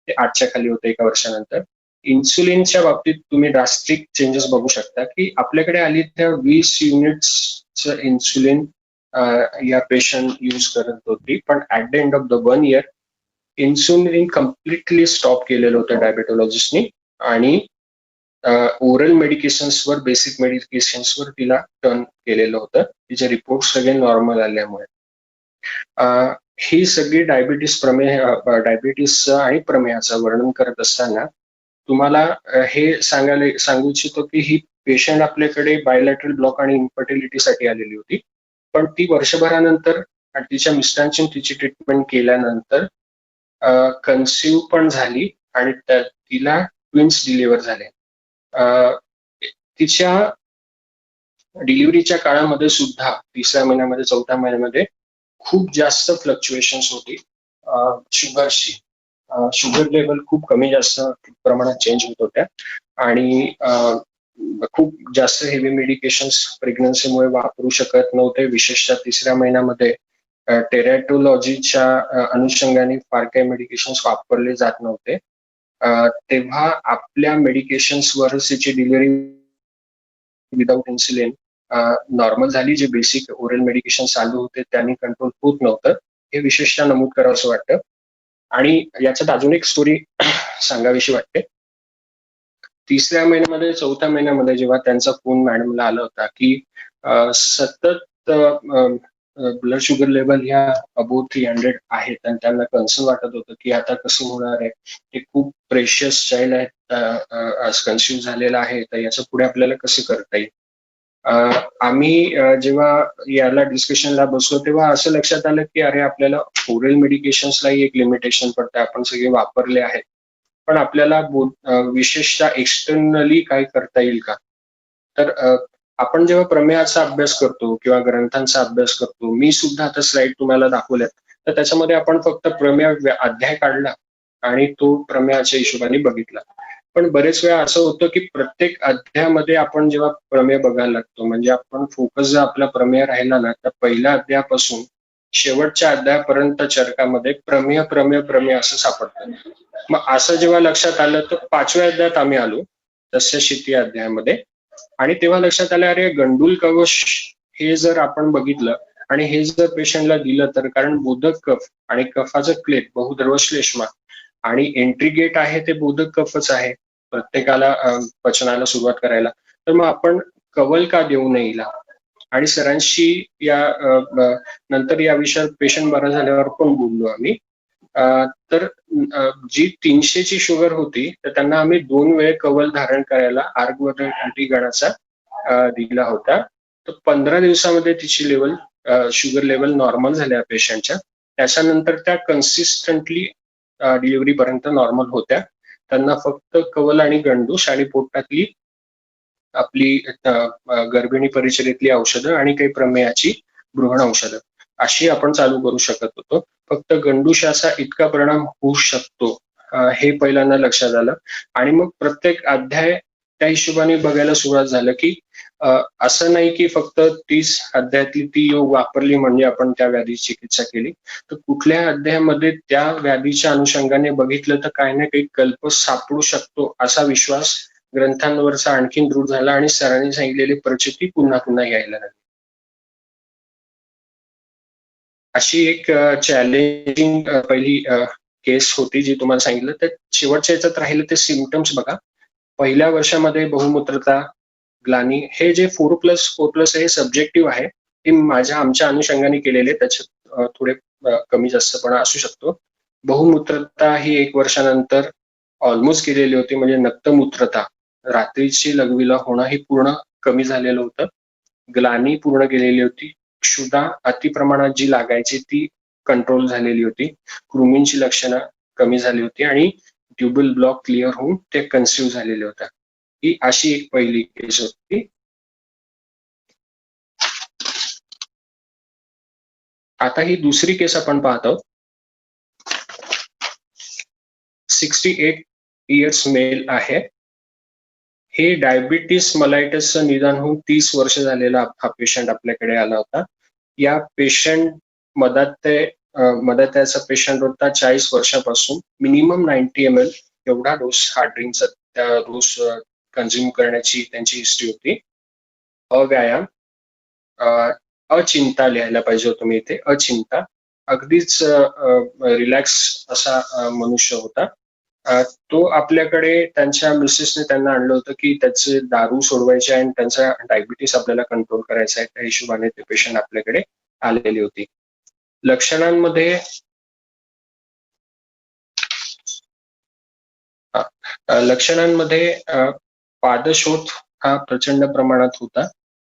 ते 8च्या खाली होतं 1 वर्षानंतर. इन्सुलिनच्या बाबतीत तुम्ही ड्रास्टिक चेंजेस बघू शकता की आपल्याकडे आली त्या 20 युनिट्सचं इन्सुलिन या पेशंट यूज करत होती, पण at the end of the 1 year insulin completely stop केलेलं होतं डायबेटोलॉजिस्टनी आणि ओरल मेडिकेशन्सवर, बेसिक मेडिकेशन्सवर तिला टर्न केलेलं होतं. तिचे रिपोर्ट सगळे नॉर्मल आल्यामुळे. ही सगळी डायबिटीस आणि प्रमेहाचं वर्णन करत असताना तुम्हाला हे सांगू इच्छितो की ही पेशंट आपल्याकडे बायलॅटरल ब्लॉक आणि इन्फर्टिलिटीसाठी आलेली होती, पण ती वर्षभरानंतर तिच्या मिस्टरांची तिची ट्रीटमेंट केल्यानंतर कन्सिव्ह पण झाली आणि तिला ट्विन्स डिलिव्हर झाले. तिच्या डिलिव्हरीच्या काळामध्ये सुद्धा 3ऱ्या महिन्यामध्ये, 4थ्या महिन्यामध्ये खूप जास्त फ्लक्च्युएशन्स होती शुगरची. शुगर लेवल खूप कमी जास्त प्रमाणात चेंज होत होत्या आणि खूप जास्त हेवी मेडिकेशन्स प्रेग्नन्सीमुळे वापरू शकत नव्हते. विशेषतः 3ऱ्या महिन्यामध्ये टेरॅटोलॉजीच्या अनुषंगाने फार काही मेडिकेशन्स वापरले जात नव्हते. तेव्हा आपल्या मेडिकेशन्सवरच तिची डिलिव्हरी विदाऊट इन्सुलिन नॉर्मल झाली. जे बेसिक ओरल मेडिकेशन चालू होते त्यांनी कंट्रोल होत नव्हतं, हे विशेषतः नमूद करावं असं वाटतं. आणि याच्यात अजून एक स्टोरी सांगावीशी वाटते. 3ऱ्या महिन्यामध्ये, 4थ्या महिन्यामध्ये जेव्हा त्यांचा फोन मॅडमला आला होता की सतत ब्लड शुगर लेवल ह्या अबोव 300 आहेत आणि त्यांना कन्सर्न वाटत होतं की आता कसं होणार आहे, ते खूप प्रेशियस चाइल्ड आहेत, कन्फ्यूज झालेला आहे, तर याच्या पुढे आपल्याला कसं करता येईल. आम्ही जेव्हा याला डिस्कशनला बसलो तेव्हा असं लक्षात आलं की अरे आपल्याला ओरल मेडिकेशन्सलाही एक लिमिटेशन पडते, आपण सगळे वापरले आहेत, पण आपल्याला विशेषतः एक्सटर्नली काय करता येईल का. तर आपण जेव्हा प्रमेयाचा अभ्यास करतो किंवा ग्रंथांचा अभ्यास करतो, मी सुद्धा आता स्लाइड तुम्हाला दाखवल्यात, तर त्याच्यामध्ये आपण फक्त प्रमेय अध्याय काढला आणि तो प्रमेयाच्या हिशोबाने बघितला. पण बरेच वेळा असं होतं की प्रत्येक अध्यायामध्ये आपण जेव्हा प्रमेय बघायला लागतो, म्हणजे आपण फोकस जर आपला प्रमेय राहिला ना, तर पहिल्या अध्यायापासून शेवटच्या अध्यायापर्यंत चरकामध्ये प्रमेय प्रमेय प्रमेय असं सापडतं. मग असं जेव्हा लक्षात आलं तर 5व्या अध्यायात आम्ही आलो, तस्यशीती अध्यायामध्ये, आणि तेव्हा लक्षात आलं अरे गंडूल कवच हे जर आपण बघितलं आणि हे जर पेशंटला दिलं तर, कारण बोधक कफ आणि कफाचं क्लेप बहुद्रवश्लेष्मा आणि एंट्री गेट आहे ते बोधक कफच आहे प्रत्येकाला पचनाला सुरुवात करायला, तर मग आपण कवल का देऊ नये हिला. आणि सरांशी या नंतर या विषयात पेशंट बरा झाल्यावर पण बोललो आम्ही. तर जी 300ची शुगर होती तर त्यांना आम्ही 2 वेळ कवल धारण करायला आर्गवती गणाचा दिला होता. तर 15 दिवसामध्ये तिची लेवल शुगर लेवल नॉर्मल झाल्या पेशंटच्या. त्याच्यानंतर त्या कन्सिस्टंटली डिलिव्हरी पर्यंत नॉर्मल होत्या. त्यांना फक्त कवल आणि गंडूश आणि पोटातली आपली गर्भिणी परिचरेतली औषधं आणि काही प्रमेयाची गृहण औषधं अशी आपण चालू करू शकत होतो. फक्त गंडूशाचा इतका परिणाम होऊ शकतो हे पहिल्यांदा लक्षात आलं. आणि मग प्रत्येक अध्याय त्या हिशोबाने बघायला सुरुवात झालं की असं नाही की फक्त 30 अध्यायातली ती योग वापरली म्हणजे आपण त्या व्याधीची चिकित्सा केली, तर कुठल्या अध्यायामध्ये त्या व्याधीच्या अनुषंगाने बघितलं तर काही ना काही कल्प सापडू शकतो असा विश्वास ग्रंथांवरचा आणखीन दृढ झाला आणि सरांनी सांगितलेली प्रचिती पुन्हा पुन्हा यायला लागली. अशी एक चॅलेंजिंग पहिली केस होती जी तुम्हाला सांगितलं. तर शेवटच्या याच्यात राहिलं ते सिम्पटम्स बघा. पहिल्या वर्षामध्ये बहुमूत्रता, ग्लानी, हे जे 4+4+ हे सब्जेक्टिव्ह आहे, ते आमच्या अनुषंगाने केलेले, त्याच्यात थोडे कमी जास्तपणा असू शकतो. बहुमूत्रता ही 1 वर्षानंतर ऑलमोस्ट केलेली होती, म्हणजे नक्तमूत्रता, रात्रीची लघवीला होणं, ही पूर्ण कमी झालेलं होतं. ग्लानी पूर्ण केलेली होती. क्षुधा अतिप्रमाणात जी लागायची ती कंट्रोल झालेली होती. कृमींची लक्षणं कमी झाली होती आणि ट्युबल ब्लॉक क्लिअर होऊन ते कन्सिव्ह झालेले होत्या. ही अशी एक पहिली केस होती. आता ही दुसरी केस आपण पाहत आहोत. 68 इयर्स मेल आहे. हे डायबिटीस मलायटसचं निदान होऊन 30 वर्ष झालेला हा पेशंट आपल्याकडे आला होता. या पेशंट मदत्याचा पेशंट होता. 40 वर्षापासून मिनिमम 90 ml एवढा डोस हार्ड ड्रिंकचा त्या रोज कन्झ्युम करण्याची त्यांची हिस्ट्री होती. अव्यायाम, अचिंता लिहायला पाहिजे होतं मी इथे, अचिंता, अगदीच रिलॅक्स असा मनुष्य होता. तो आपल्याकडे त्यांच्या मिसेसने त्यांना आणलं होतं की त्याचे दारू सोडवायचे आणि त्यांचा डायबिटीस आपल्याला कंट्रोल करायचा आहे, त्या हिशोबाने ते पेशंट आपल्याकडे आलेली होती. लक्षणांमध्ये पादशोथ हा प्रचंड प्रमाणात होता.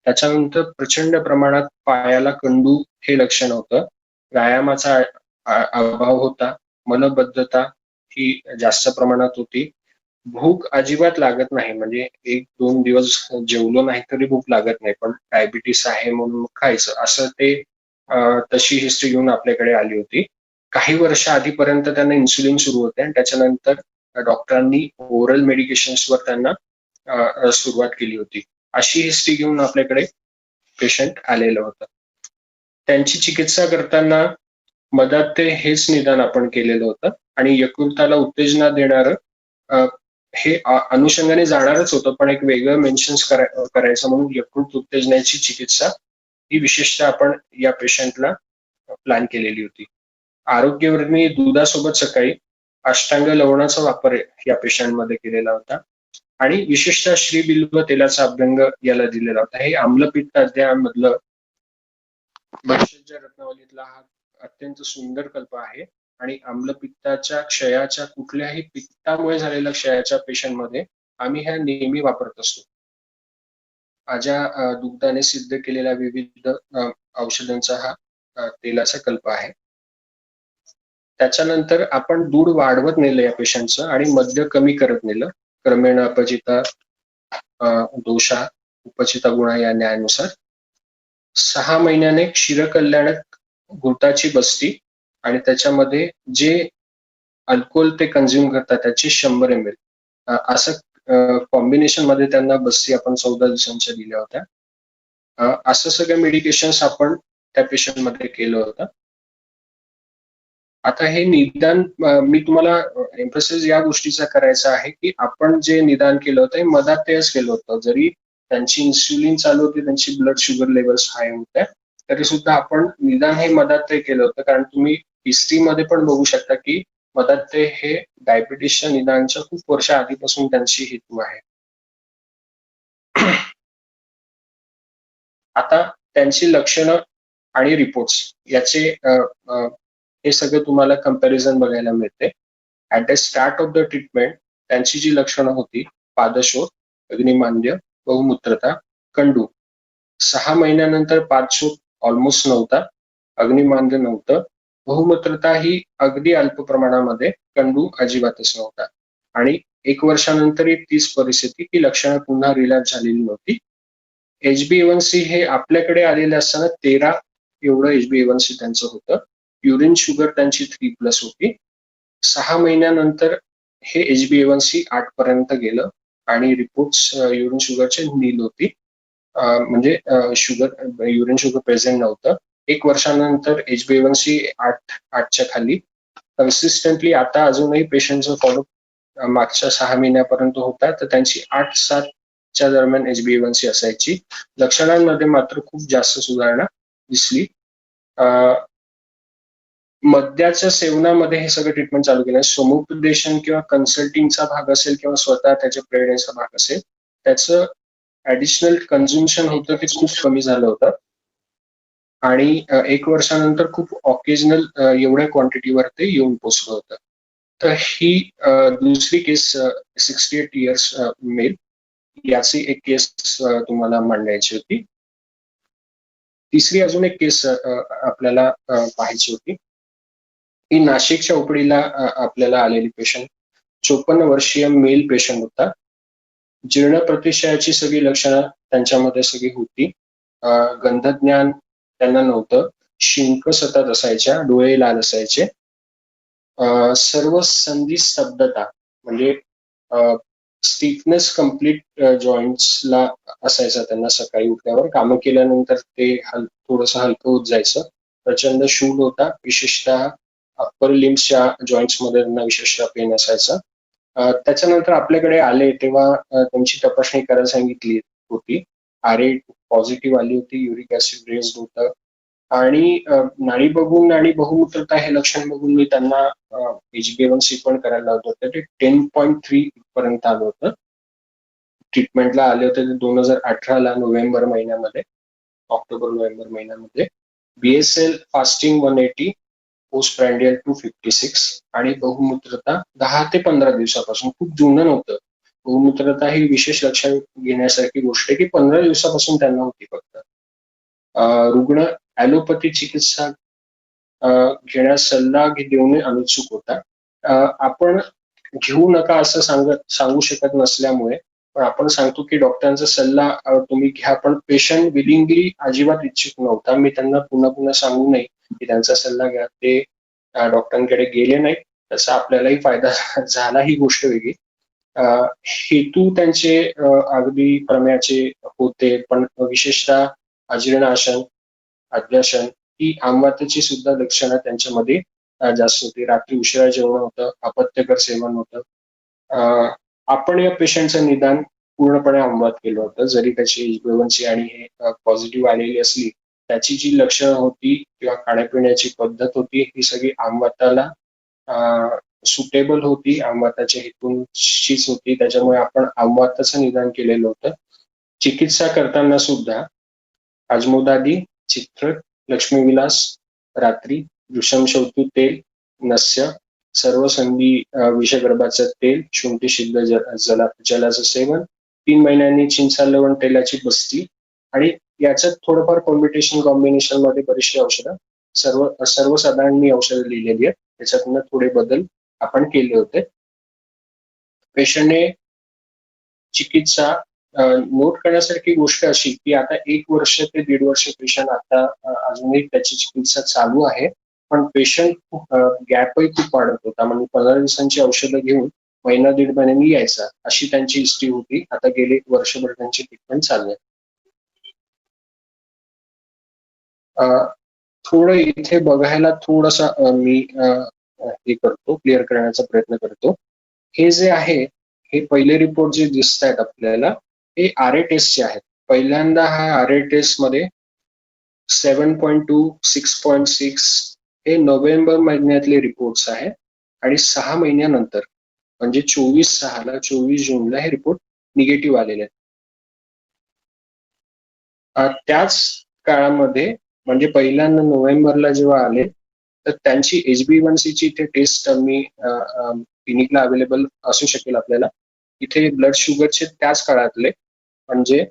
त्याच्यानंतर प्रचंड प्रमाणात पायाला कंडू हे लक्षण होतं. व्यायामाचा अभाव होता. मलबद्धता ही जास्त प्रमाणात होती. भूक अजिबात लागत नाही, म्हणजे 1-2 दिवस जेवलो नाही तरी भूक लागत नाही, पण डायबिटीस आहे म्हणून खायचं, असं ते तशी हिस्ट्री घेऊन आपल्याकडे आली होती. काही वर्ष आधीपर्यंत त्यांना इन्सुलिन सुरू होते आणि त्याच्यानंतर डॉक्टरांनी ओरल मेडिकेशन्सवर त्यांना सुरुवात केली होती. अशी हिस्ट्री घेऊन आपल्याकडे पेशंट आलेलं होतं. त्यांची चिकित्सा करताना मदाते हेच निदान आपण केलेलं होतं आणि यकृताला उत्तेजना देणारं हे अनुषंगाने जाणारच होतं, पण एक वेगळं मेन्शन्स करायचं म्हणून यकृत उत्तेजनाची चिकित्सा ही विशेषतः आपण या पेशंटला प्लॅन केलेली होती. आरोग्यवर्णी दुधासोबत सकाळी अष्टांग लवणाचा वापर या पेशंटमध्ये केलेला होता आणि विशेषतः श्रीबिल्व तेलाचा अभ्यंग याला दिलेला होता. हे आम्लपित्त अध्यायामधलं भविष्याच्या रत्नावलीतला हा अत्यंत सुंदर कल्प आहे आणि आम्लपित्ताच्या क्षयाच्या, कुठल्याही पित्तामुळे झालेल्या क्षयाच्या पेशंटमध्ये आम्ही ह्या नेहमी वापरत असतो. माझ्या दुग्धाने सिद्ध केलेल्या विविध औषधांचा हा तेलाचा कल्प आहे. त्याच्यानंतर आपण दूध वाढवत नेलं या पेशंटचं आणि मद्य कमी करत नेलं. क्रमेण अपचिता दोषा उपचिता गुणा या न्यायानुसार 6 महिन्याने क्षीरकल्याणक घोटाची बस्ती आणि त्याच्यामध्ये जे अल्कोहोल ते कन्झ्युम करतात त्याची 100 ml असं कॉम्बिनेशन मध्ये त्यांना बस्ती आपण 14 दिवसांच्या दिल्या होत्या. असं सगळं मेडिकेशन्स आपण त्या पेशंट मध्ये केलं होतं. आता हे निदान मी तुम्हाला एम्फसिस या गोष्टीचा करायचा आहे की आपण जे निदान केलं होतं हे मधातच केलं होतं. जरी त्यांची इन्सुलिन चालू होती, त्यांची ब्लड शुगर लेवल्स हाय होत्या, तरी सुद्धा आपण निदान हे मधात केलं होतं. कारण तुम्ही हिस्ट्रीमध्ये पण बघू शकता की मधात हे डायबिटीसच्या निदानच्या खूप वर्ष आधीपासून त्यांची हेतू आहे. आता त्यांची लक्षणं आणि रिपोर्ट्स याचे हे सगळं तुम्हाला कंपॅरिझन बघायला मिळते. At the start of the treatment त्यांची जी लक्षणं होती, पादशोथ, अग्निमांद्य, बहुमूत्रता, कंडू. 6 महिन्यानंतर पादशोथ ऑलमोस्ट नव्हता, अग्निमांद्य नव्हतं, बहुमूत्रता ही अगदी अल्प प्रमाणामध्ये, कंडू अजिबातच नव्हता आणि 1 वर्षानंतर ही तीच परिस्थिती, की लक्षणं पुन्हा रिलॅप्स झालेली नव्हती. HbA1c हे आपल्याकडे आलेले असताना 13 एवढं HbA1c त्यांचं होतं. युरिन शुगर त्यांची 3+ होती. 6 महिन्यानंतर हे HbA1c 8 पर्यंत गेलं आणि रिपोर्ट्स युरिन शुगरचे नील होती. म्हणजे शुगर युरिन शुगर प्रेझेंट नव्हतं. 1 वर्षानंतर HbA1c 8च्या खाली कन्सिस्टंटली. आता अजूनही पेशंटचं फॉलोअप मागच्या 6 महिन्यापर्यंत होता, तर त्यांची 8-7च्या दरम्यान HbA1c असायची. लक्षणांमध्ये मात्र खूप जास्त सुधारणा दिसली. मद्याच्या सेवनामध्ये हे सगळं ट्रीटमेंट चालू केलं. समुपदेशन किंवा कन्सल्टिंगचा भाग असेल किंवा स्वतः त्याच्या प्रेग्नन्सीचा भाग असेल, त्याचं ऍडिशनल कन्झ्युम्शन होतं ते खूप कमी झालं होतं आणि 1 वर्षानंतर खूप ऑकेजनल एवढ्या क्वांटिटीवर ते येऊन पोचलं होतं. तर ही दुसरी केस 68 इयर्स मेल याची एक केस तुम्हाला मांडायची होती. तिसरी अजून एक केस आपल्याला पाहायची होती. ही नाशिकच्या उपडीला आपल्याला आलेली पेशंट 54 वर्षीय मेल पेशंट होता. जीर्ण प्रतिशयाची सगळी लक्षणं त्यांच्यामध्ये सगळी होती. गंधज्ञान त्यांना नव्हतं. शिंक सतत असायच्या, डोळे लाल असायचे. सर्व संधी स्तब्धता म्हणजे स्टिफनेस कम्प्लीट जॉईंट्सला असायचा त्यांना. सकाळी उठल्यावर कामं केल्यानंतर ते थोडंसं हलकं होत जायचं. प्रचंड शूल होता, विशेषतः अप्पर लिम्सच्या जॉईंट्समध्ये त्यांना विशेषतः पेन असायचा. त्याच्यानंतर आपल्याकडे आले तेव्हा त्यांची तपासणी करायला सांगितली होती. RA पॉझिटिव्ह आली होती, युरिक ऍसिड रेज होतं आणि नाडी बघून आणि बहुमूत्रता हे लक्षण बघून मी त्यांना HbA1c पण करायला लावलं होतं. ते 10.3 पर्यंत आलं होतं. ट्रीटमेंटला आले होते ते 2018ला नोव्हेंबर महिन्यामध्ये, ऑक्टोबर-नोव्हेंबर महिन्यामध्ये. BSL फास्टिंग 180, पोस्ट प्रँडियल 256 आणि बहुमूत्रता 10 ते 15 दिवसापासून. खूप जुनं नव्हतं. बहुमूत्रता ही विशेष लक्षात घेण्यासारखी गोष्ट आहे की 15 दिवसापासून त्यांना होती फक्त. रुग्ण ॲलोपॅथी चिकित्सा घेण्यास सल्ला देऊन अनुत्सुक होता. आपण घेऊ नका असं सांगू शकत नसल्यामुळे पण आपण सांगतो की डॉक्टरांचा सल्ला तुम्ही घ्या, पण पेशंट विलिंगली अजिबात इच्छुक नव्हता. मी त्यांना पुन्हा पुन्हा सांगू नये की त्यांचा सल्ला घ्या. ते डॉक्टरांकडे गेले नाही. त्याचा आपल्यालाही फायदा झाला ही गोष्ट वेगळी. हेतू त्यांचे अगदी प्रमेयाचे होते, पण विशेषतः अजीर्णाशन, अध्याशन ही आमवाताची सुद्धा लक्षणं त्यांच्यामध्ये जास्त होती. रात्री उशिरा जेवण होतं, अपत्यकर सेवन होतं. आपण या पेशंटचं निदान पूर्णपणे आमवात केलं होतं. जरी त्याची HbA1c आणि हे पॉझिटिव्ह आलेली असली, त्याची जी लक्षणं होती किंवा खाण्यापिण्याची पद्धत होती ही सगळी आमवाताला सुटेबल होती, आमवाताच्या हेतूंचीच होती. त्याच्यामुळे आपण आमवाताचं निदान केलेलं होतं. चिकित्सा करताना सुद्धा अजमोदादी, चित्र, लक्ष्मीविलास, रात्री, वृषमशौतू तेल, नस्य, सर्व संधी विषगर्भाचं तेल, शुंठी सिद्ध जलाचं सेवन, 3 महिन्यांनी चिंचा लवण तेलाची बस्ती आणि याच्यात थोडंफार कॉम्बिनेशन मध्ये बरीचशी औषधं सर्वसाधारण मी औषधं लिहिलेली आहेत. त्याच्यातनं थोडे बदल आपण केले होते. पेशंटने चिकित्सा नोट करण्यासारखी गोष्ट अशी की आता 1 वर्ष ते 1.5 वर्ष पेशंट आता अजूनही त्याची चिकित्सा चालू आहे, पण पेशंट गॅपही खूप वाढत होता. म्हणजे 15 दिवसांची औषधं घेऊन महिना 1.5 महिन्यांनी यायचा, अशी त्यांची हिस्ट्री होती. आता गेले वर्षभर त्यांची ट्रीटमेंट चालू आहे. थोडं इथे बघायला थोडासा मी हे करतो, क्लिअर करण्याचा प्रयत्न करतो. हे जे आहे हे पहिले रिपोर्ट जे दिसत आहेत आपल्याला हे RA टेस्टचे आहेत. पहिल्यांदा हा RA टेस्ट मध्ये 7.2, 6.6 हे नोव्हेंबर महिन्यातले रिपोर्ट्स आहेत आणि 6 महिन्यानंतर म्हणजे 24/6ला 24 जूनला हे रिपोर्ट निगेटिव्ह आलेले आहेत. त्याच काळामध्ये म्हणजे पहिल्यांदा नोव्हेंबरला जेव्हा आले तर त्यांची HbA1c ची इथे टेस्ट मी क्लिनिकला अवेलेबल असू शकेल आपल्याला. इथे ब्लड शुगरचे त्याच काळातले म्हणजे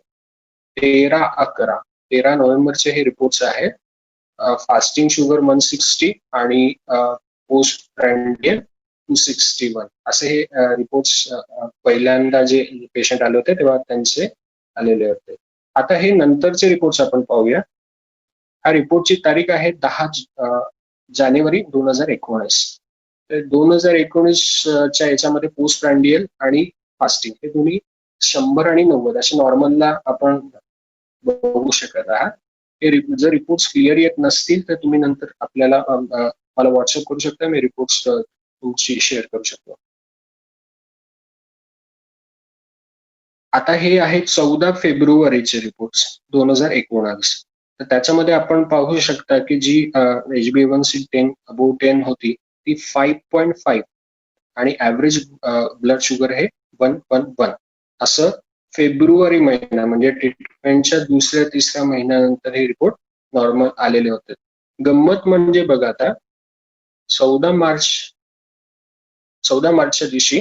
13 नोव्हेंबरचे हे रिपोर्ट्स आहेत. फास्टिंग शुगर 160 आणि पोस्ट प्रँडियल 261 असे हे रिपोर्ट्स पहिल्यांदा जे पेशंट आले होते तेव्हा त्यांचे आलेले होते. आता हे नंतरचे रिपोर्ट्स आपण पाहूया. हा रिपोर्टची तारीख आहे 10 जानेवारी 2019. 2019च्या याच्यामध्ये पोस्ट प्रँडियल आणि फास्टिंग हे दोन्ही 100 आणि 90 असे नॉर्मलला आपण बघू शकत आहात. हे जर रिपोर्ट्स क्लिअर येत नसतील तर तुम्ही नंतर आपल्याला मला व्हॉट्सअप करू शकता, मी रिपोर्ट्स तुमची शेअर करू शकतो. आता हे आहेत 14 फेब्रुवारीचे रिपोर्ट्स 2019. तर त्याच्यामध्ये आपण पाहू शकता की जी HbA1c 10 अबोव 10 होती ती 5.5 आणि ऍव्हरेज ब्लड शुगर हे 1.1 असं फेब्रुवारी महिना म्हणजे ट्रीटमेंटच्या दुसऱ्या तिसऱ्या महिन्यानंतर हे रिपोर्ट नॉर्मल आलेले होते. गंमत म्हणजे बघा आता 14 मार्चच्या दिवशी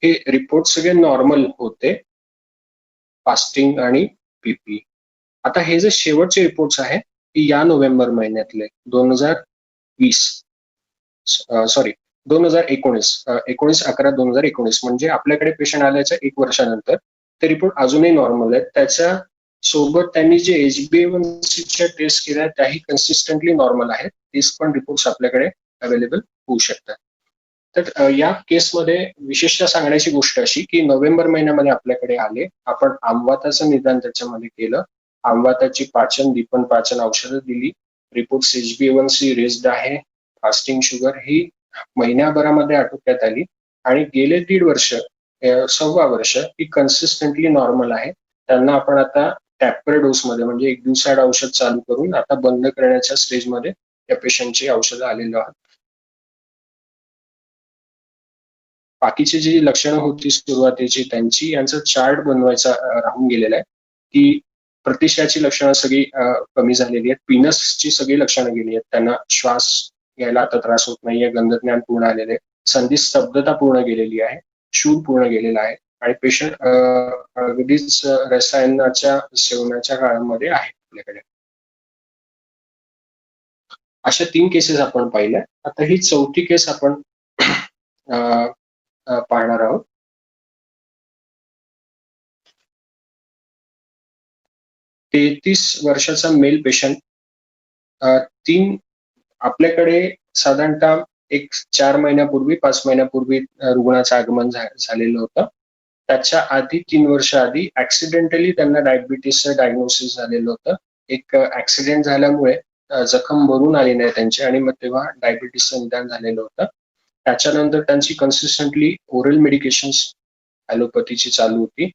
हे रिपोर्ट सगळे नॉर्मल होते, फास्टिंग आणि बीपी. आता हे जे शेवटचे रिपोर्ट्स आहे ते या नोव्हेंबर महिन्यातले 19/11/2019 म्हणजे आपल्याकडे पेशंट आल्याच्या 1 वर्षानंतर ते रिपोर्ट अजूनही नॉर्मल आहेत. त्याच्या सोबत त्यांनी जे HbA1c च्या टेस्ट केल्या त्याही कन्सिस्टंटली नॉर्मल आहेत. तेच पण रिपोर्ट्स आपल्याकडे अवेलेबल होऊ शकतात. तर या केसमध्ये विशेषतः सांगण्याची गोष्ट अशी की नोव्हेंबर महिन्यामध्ये आपल्याकडे आले, आपण आमवाताचं निदान त्याच्यामध्ये केलं, आमवाताची पाचन दीपन पाचन औषधं दिली, रिपोर्ट HbA1c रेस्ड आहे, फास्टिंग शुगर ही महिन्याभरामध्ये आटोक्यात आली आणि गेले 1.5 वर्ष ही कन्सिस्टंटली नॉर्मल आहे. त्यांना आपण आता टॅपर डोस मध्ये म्हणजे 1 दिवसाआड औषध चालू करून आता बंद करण्याच्या स्टेजमध्ये या पेशंटची औषधं आलेली आहेत. बाकीची जी लक्षणं होती सुरुवातीची त्यांची यांचा चार्ट बनवायचा राहून गेलेला आहे की प्रतिशयाची लक्षणं सगळी कमी झालेली आहेत, पिनसची सगळी लक्षणं गेली आहेत, त्यांना श्वास घ्यायला आता त्रास होत नाहीये, गंधज्ञान पूर्ण आलेले, संधी स्तब्धता पूर्ण गेलेली आहे, शूर पूर्ण गेलेला आहे आणि पेशंट अगदीच रसायनाच्या सेवनाच्या काळामध्ये आहे आपल्याकडे. अशा 3 केसेस आपण पाहिल्या. आता ही 4थी केस आपण पाहणार आहोत. तेहतीस वर्षाचा मेल पेशंट, 3 आपल्याकडे साधारणतः 4 महिन्यापूर्वी 5 महिन्यापूर्वी रुग्णाचं आगमन झालेलं होतं. त्याच्या आधी 3 वर्ष आधी ऍक्सिडेंटली त्यांना डायबिटीसचं डायग्नोसिस झालेलं होतं. एक ऍक्सिडेंट झाल्यामुळे जखम भरून आली नाही त्यांची आणि मग तेव्हा डायबिटीसचं निदान झालेलं होतं. त्याच्यानंतर त्यांची कन्सिस्टंटली ओरल मेडिकेशन्स ॲलोपॅथीची चालू होती.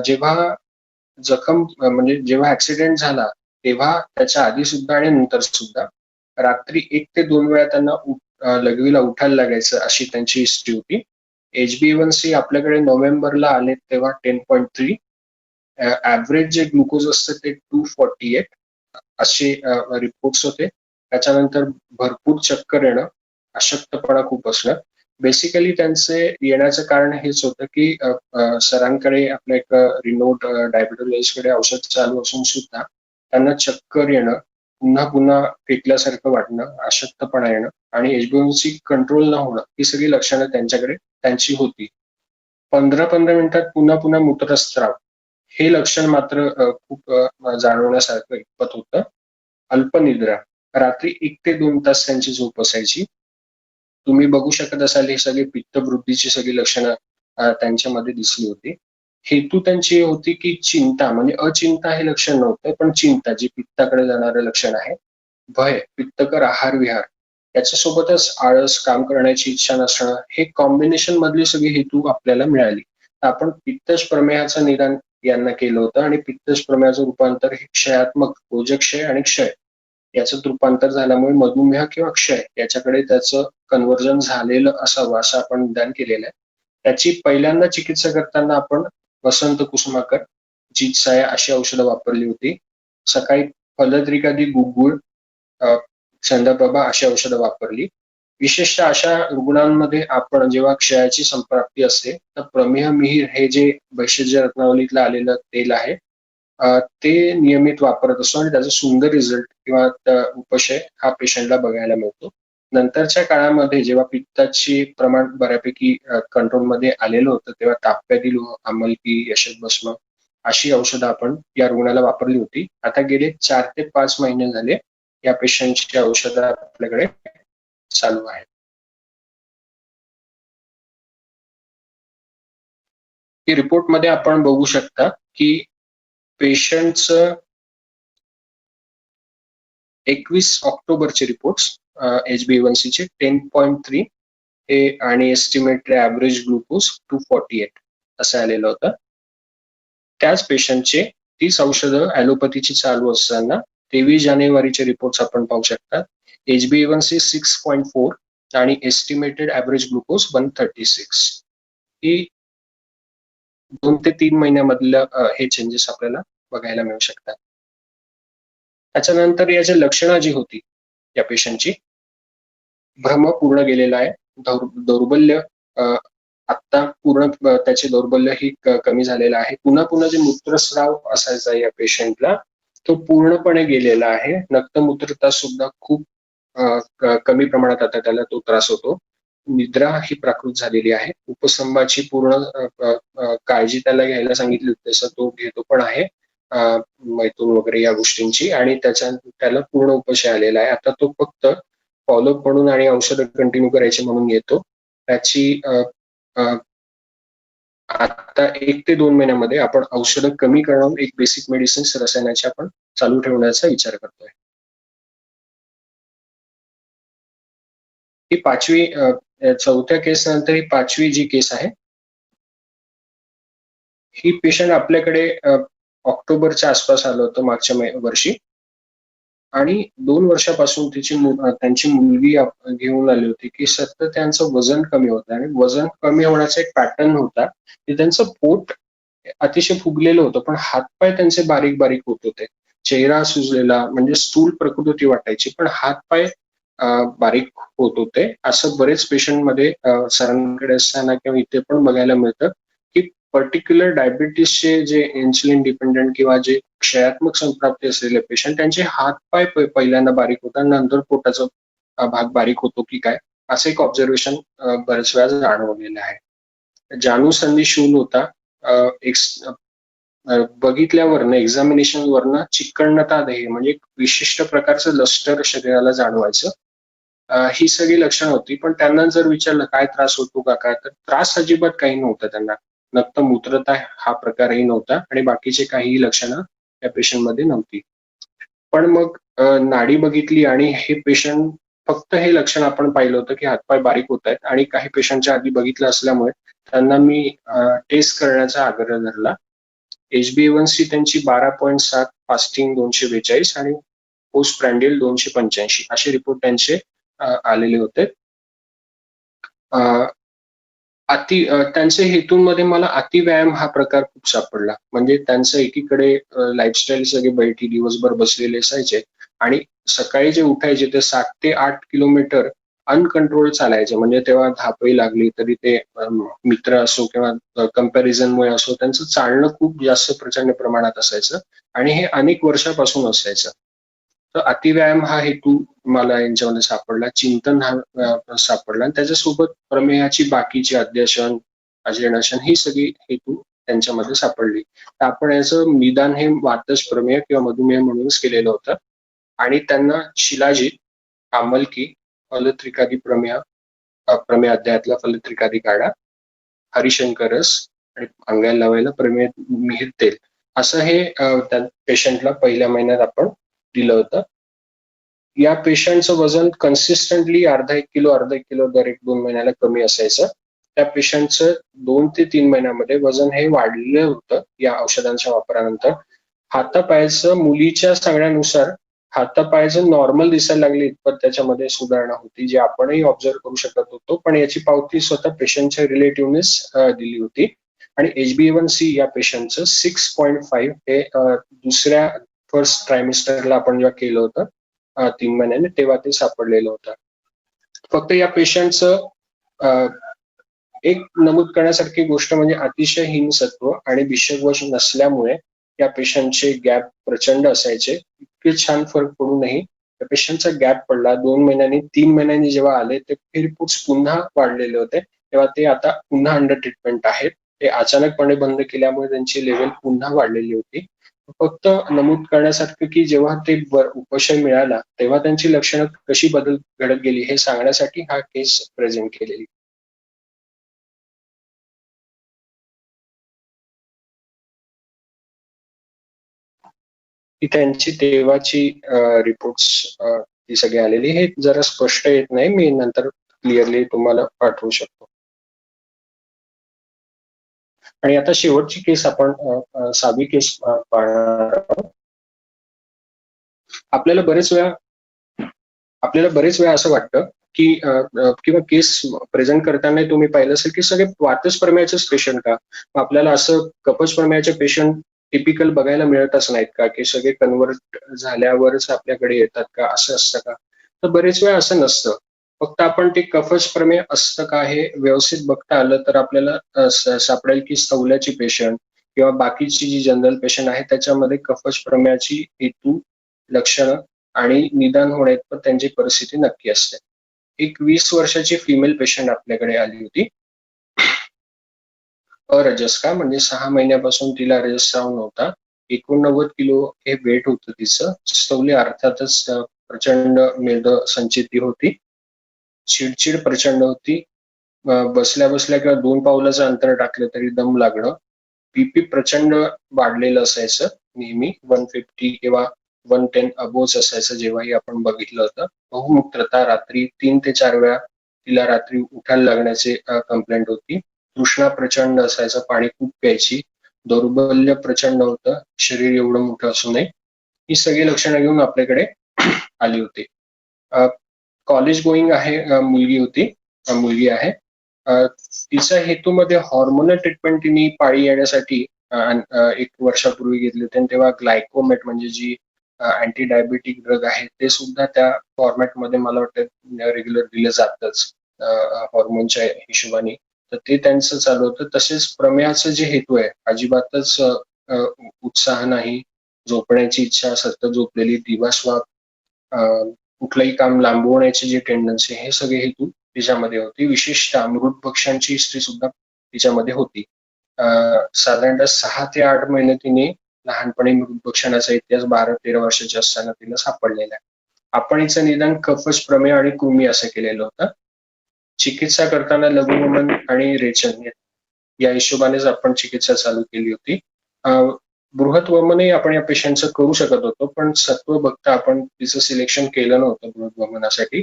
जेव्हा जखम म्हणजे जेव्हा ऍक्सिडेंट झाला तेव्हा त्याच्या आधी सुद्धा आणि नंतर सुद्धा रात्री 1 ते 2 वेळा त्यांना लघवीला उठायला लागायचं अशी त्यांची हिस्ट्री होती. HbA1c आपल्याकडे नोव्हेंबरला आले तेव्हा 10.3, ऍव्हरेज जे ग्लुकोज असतं ते 248 असे रिपोर्ट्स होते. त्याच्यानंतर भरपूर चक्कर येणं, अशक्तपणा खूप असणं. बेसिकली त्यांचे येण्याचं कारण हेच होतं की सरांकडे आपल्या एक रिनोड डायबिटोलॉजिस्टकडे औषध चालू असून सुद्धा त्यांना चक्कर येणं, पुन्हा पुन्हा फेकल्यासारखं वाटणं, अशक्तपणा येणं आणि HbA1c कंट्रोल न होणं ही सगळी लक्षणं त्यांच्याकडे त्यांची होती. 15-15 मिनिटात पुन्हा पुन्हा मूत्रस्राव हे लक्षण मात्र खूप जाणवण्यासारखं इतपत होतं. अल्पनिद्रा, रात्री 1 ते 2 तास त्यांची झोप असायची. तुम्ही बघू शकत असाल हे सगळे पित्तवृद्धीची सगळी लक्षणं त्यांच्यामध्ये दिसली होती. हेतू त्यांची होती की चिंता, म्हणजे अचिंता हे लक्षण नव्हतं पण चिंता जी पित्ताकडे जाणारं लक्षण आहे, भय, पित्तकर आहार विहार, त्याच्यासोबतच आळस, काम करण्याची इच्छा नसणं, हे कॉम्बिनेशन मधली सगळी हेतू आपल्याला मिळाली. आपण पित्तज प्रमेहाचं निदान यांना केलं होतं आणि पित्तज प्रमेहाचं रूपांतर हे क्षयात्मक, ओजक्षय आणि क्षय याचं रूपांतर झाल्यामुळे मधुमेह किंवा क्षय याच्याकडे त्याचं कन्व्हर्जन झालेलं असावं असं आपण निदान केलेलं आहे. त्याची पहिल्यांदा चिकित्सा करताना आपण वसंत कुसुमाकर, जीतसाया अशी औषधं वापरली होती. सकाळी फलद्रिकादी गुगुळ, चंदप्रभा अशी औषधं वापरली. विशेषतः अशा रुग्णांमध्ये आपण जेव्हा क्षयाची संप्राप्ती असते तर प्रमेह मिहीर हे जे वैशिष्ट्य रत्नावलीतलं आलेलं तेल आहे ते नियमित वापरत असतो आणि त्याचा सुंदर रिझल्ट किंवा उपशय हा पेशंटला बघायला मिळतो. नंतरच्या काळामध्ये जेव्हा पित्ताची प्रमाण बऱ्यापैकी कंट्रोलमध्ये आलेलं होतं तेव्हा ताप्यातील आमलकी, यशस्भस्म अशी औषधं आपण या रुग्णाला वापरली होती. आता गेले 4 ते 5 महिने झाले या पेशंटची औषधं आपल्याकडे चालू आहे. की रिपोर्टमध्ये आपण बघू शकता की पेशंटचं 21 ऑक्टोबरचे रिपोर्ट्स HbA1c चे 10.3 हे आणि एस्टिमेटेड ॲव्हरेज ग्लुकोज 248 असं आलेलं होतं. त्याच पेशंटचे 30 औषधं ॲलोपॅथीची चालू असताना 23 जानेवारीचे रिपोर्ट्स आपण पाहू शकता. HbA1c 6.4 आणि एस्टिमेटेड ॲव्हरेज ग्लुकोज 136. ही 2 ते 3 महिन्यामधलं हे चेंजेस आपल्याला बघायला मिळू शकतात. त्याच्यानंतर याची लक्षणं जी होती या पेशंटची, भ्रम पूर्ण गेलेला आहे, दौर्बल्य आता पूर्ण त्याचे दौर्बल्य ही कमी झालेलं आहे. पुन्हा पुन्हा जे मूत्रस्राव असायचा या पेशंटला तो पूर्णपणे गेलेला आहे. नक्तमूत्रता सुद्धा खूप कमी प्रमाणात आता त्याला तो त्रास होतो. निद्रा ही प्राकृत झालेली आहे. उपसंबाची पूर्ण काळजी त्याला घ्यायला सांगितली होती तसं तो घेतो पण आहे, मैथून वगैरे या गोष्टींची, आणि त्याला पूर्ण उपशय आलेला आहे. आता तो फक्त फॉलोअप म्हणून आणि औषधं कंटिन्यू करायची म्हणून घेतो. त्याची आता 1 ते 2 महिन्यामध्ये आपण औषधं कमी करून एक बेसिक मेडिसिन्स रसायनाची आपण चालू ठेवण्याचा विचार करतोय. ही 5वी चौथ्या केस नंतर ही 5वी जी केस आहे, ही पेशंट आपल्याकडे ऑक्टोबरच्या आसपास आलं होतं मागच्या वर्षी, आणि 2 वर्षापासून त्यांची मुलगी घेऊन आली होती की सतत त्यांचं वजन कमी होतं, आणि वजन कमी होण्याचा एक पॅटर्न होता की त्यांचं पोट अतिशय फुगलेलं होतं पण हातपाय त्यांचे बारीक बारीक होत होते. चेहरा सुजलेला म्हणजे स्थूल प्रकृती वाटायची पण हातपाय बारीक होत होते. असं बरेच पेशंटमध्ये सरांकडे असताना किंवा इथे पण बघायला मिळतं की पर्टिक्युलर डायबिटीसचे जे इन्सुलिन डिपेंडंट किंवा जे क्षयात्मक संप्राप्ती असलेले पेशंट त्यांचे हातपाय पहिल्यांदा बारीक होतात, नंतर पोटाचा भाग बारीक होतो की काय, असं एक ऑब्झर्वेशन बऱ्याच वेळा जाणवलेलं आहे. जाणूसंधी शूल होता. बघितल्यावरनं एक्झामिनेशन वरनं चिकणता देह म्हणजे एक विशिष्ट प्रकारचं लस्टर शरीराला जाणवायचं. ही सगळी लक्षणं होती. पण त्यांना जर विचारलं काय त्रास होतो का काय, तर त्रास अजिबात काही नव्हता त्यांना. नक्तमूत्रता हा प्रकारही नव्हता आणि बाकीचे काहीही लक्षणं त्या पेशंटमध्ये नव्हती. पण मग नाडी बघितली आणि हे पेशंट फक्त हे लक्षण आपण पाहिलं होतं की हातपाय बारीक होत आहेत, आणि काही पेशंटच्या आधी बघितलं असल्यामुळे त्यांना मी टेस्ट करण्याचा आग्रह धरला. HbA1c त्यांची 12.7, फास्टिंग 242 आणि पोस्ट प्रँडियल 285 असे रिपोर्ट त्यांचे आलेले होते. त्यांच्या हेतूंमध्ये मला अतिव्यायाम हा प्रकार खूप सापडला. म्हणजे त्यांचं एकीकडे लाईफस्टाईल सगळे बैठी दिवसभर बसलेले असायचे आणि सकाळी जे उठायचे ते 7 ते 8 किलोमीटर अनकंट्रोल चालायचे. म्हणजे तेव्हा धापही लागली तरी ते मित्र असो किंवा कंपॅरिझनमुळे असो त्यांचं चालणं खूप जास्त प्रचंड प्रमाणात असायचं आणि हे अनेक वर्षापासून असायचं. तर अतिव्यायाम हा हेतू मला यांच्यामध्ये सापडला, चिंतन हा सापडला, आणि त्याच्यासोबत प्रमेयाची बाकीची अध्यासन, अजीर्णासन ही सगळी हेतू त्यांच्यामध्ये सापडली. तर आपण याचं निदान हे वातज प्रमेय किंवा मधुमेह म्हणूनच केलेलं होतं, आणि त्यांना शिलाजीत, आमलकी, फलत्रिकादी प्रमेय अध्यायातला फलत्रिकादी काढा, हरिशंकर रस आणि अंगाला लावायला प्रमेय मिहिर तेल, असं हे त्या पेशंटला पहिल्या महिन्यात आपण दिलं होतं. या पेशंटचं वजन कन्सिस्टंटली अर्धा एक किलो दर 1-2 महिन्याला कमी असायचं. त्या पेशंटचं 2 ते 3 महिन्यामध्ये वजन हे वाढलेलं होतं या औषधांच्या वापरानंतर. हातापायाचं मुलीच्या सांगण्यानुसार हातापायाचं नॉर्मल दिसायला लागले इतपत त्याच्यामध्ये सुधारणा होती, जी आपणही ऑब्झर्व करू शकत होतो. पण याची पावती स्वतः पेशंटच्या रिलेटिव्हनेच दिली होती. आणि HbA1c या पेशंटचं 6.5 हे दुसऱ्या फर्स्ट ट्रायमिस्टरला आपण जेव्हा केलं होतं 3 महिन्याने, तेव्हा ते सापडलेलं होतं. फक्त या पेशंटचं एक नमूद करण्यासारखी गोष्ट म्हणजे अतिशय हिमसत्व आणि भिषकवश नसल्यामुळे या पेशंटचे गॅप प्रचंड असायचे. इतके छान फरक पडूनही त्या पेशंटचा गॅप पडला. 2 महिन्यांनी 3 महिन्यांनी जेव्हा आले ते फिरपूस पुन्हा वाढलेले होते, तेव्हा ते आता पुन्हा अंडर ट्रीटमेंट आहेत. ते अचानकपणे बंद केल्यामुळे त्यांची लेवल पुन्हा वाढलेली होती. फक्त नमूद करण्यासारखं की जेव्हा ते उपशय मिळाला तेव्हा त्यांची लक्षणं कशी बदल घडत गेली हे सांगण्यासाठी हा केस प्रेझेंट केलेली. ही त्यांची तेव्हाची रिपोर्ट्स ही सगळी आलेली. हे जरा स्पष्ट येत नाही, मी नंतर क्लिअरली तुम्हाला पाठवू शकतो. आणि आता शेवटची केस आपण साधी केस पाहणार आहोत. आपल्याला बरेच वेळा असं वाटतं की किंवा केस प्रेझेंट करताना तुम्ही पाहिलं असेल की सगळे वातच प्रमेयाचेच पेशंट का? आपल्याला असं कफच प्रमेयाचे पेशंट टिपिकल बघायला मिळतच नाहीत का, की सगळे कन्व्हर्ट झाल्यावरच आपल्याकडे येतात का, असं असतं का? तर बरेच वेळा असं नसतं. फक्त आपण ते कफच प्रमेय असतं का हे व्यवस्थित बघता आलं तर आपल्याला सापडेल की स्थौल्याची पेशंट किंवा बाकीची जी जनरल पेशंट आहे त्याच्यामध्ये कफच प्रमेयाची हेतू, लक्षणं आणि निदान होण्यात त्यांची परिस्थिती नक्की असते. एक 20 वर्षाची फिमेल पेशंट आपल्याकडे आली होती. अरजस्का म्हणजे 6 महिन्यापासून तिला रजस्राव नव्हता. 89 किलो हे वेट होतं तिचं. स्थौल्य अर्थातच प्रचंड मेद संचिती होती. चिडचिड प्रचंड होती. बसल्या बसल्या किंवा 2 पावलाचं अंतर टाकलं तरी दम लागणं. बीपी प्रचंड वाढलेलं असायचं नेहमी 150 किंवा 110 अबोव्ह असायचं जेव्हाही आपण बघितलं होतं. बहुमूत्रता रात्री 3 ते 4 वेळा तिला रात्री उठायला लागण्याची कंप्लेंट होती. तृष्णा प्रचंड असायचं, पाणी खूप प्यायची. दौर्बल्य प्रचंड होतं, शरीर एवढं मोठं असू नये. ही सगळी लक्षणं घेऊन आपल्याकडे आली होती. कॉलेज गोईंग आहे, मुलगी आहे. तिचा हेतूमध्ये हॉर्मोनल ट्रीटमेंट तिने पाळी येण्यासाठी 1 वर्षापूर्वी घेतली होती आणि तेव्हा ग्लायकोमेट म्हणजे जी अँटी डायबेटिक ड्रग आहे ते सुद्धा त्या फॉर्मॅटमध्ये मला वाटतं रेग्युलर दिलं जातच हॉर्मोनच्या हिशोबाने. तर ते त्यांचं चालू होतं. तसेच प्रमेयाचं जे हेतू आहे अजिबातच उत्साह नाही, झोपण्याची इच्छा, सतत झोपलेली, दिवास्वप्न, कुठलंही काम लांबवण्याची जी टेंडन्सी हे सगळे हेतू तिच्यामध्ये होती. विशेषतः मृत पक्ष्यांची हिस्ट्री सुद्धा तिच्यामध्ये होती. साधारणतः 6 ते 8 महिने तिने लहानपणी मृत पक्ष्यांचा इतिहास 12-13 वर्षाची असताना तिला सापडलेला आहे. आपण हिचं निदान कफच प्रमेय आणि कृमी असं केलेलं होतं. चिकित्सा करताना लघुवमन आणि रेचन या हिशोबानेच आपण चिकित्सा चालू केली होती. बृहत वमनही आपण या पेशंटचं करू शकत होतो, पण सत्व बघता आपण तिचं सिलेक्शन केलं नव्हतं बृहत वमनासाठी.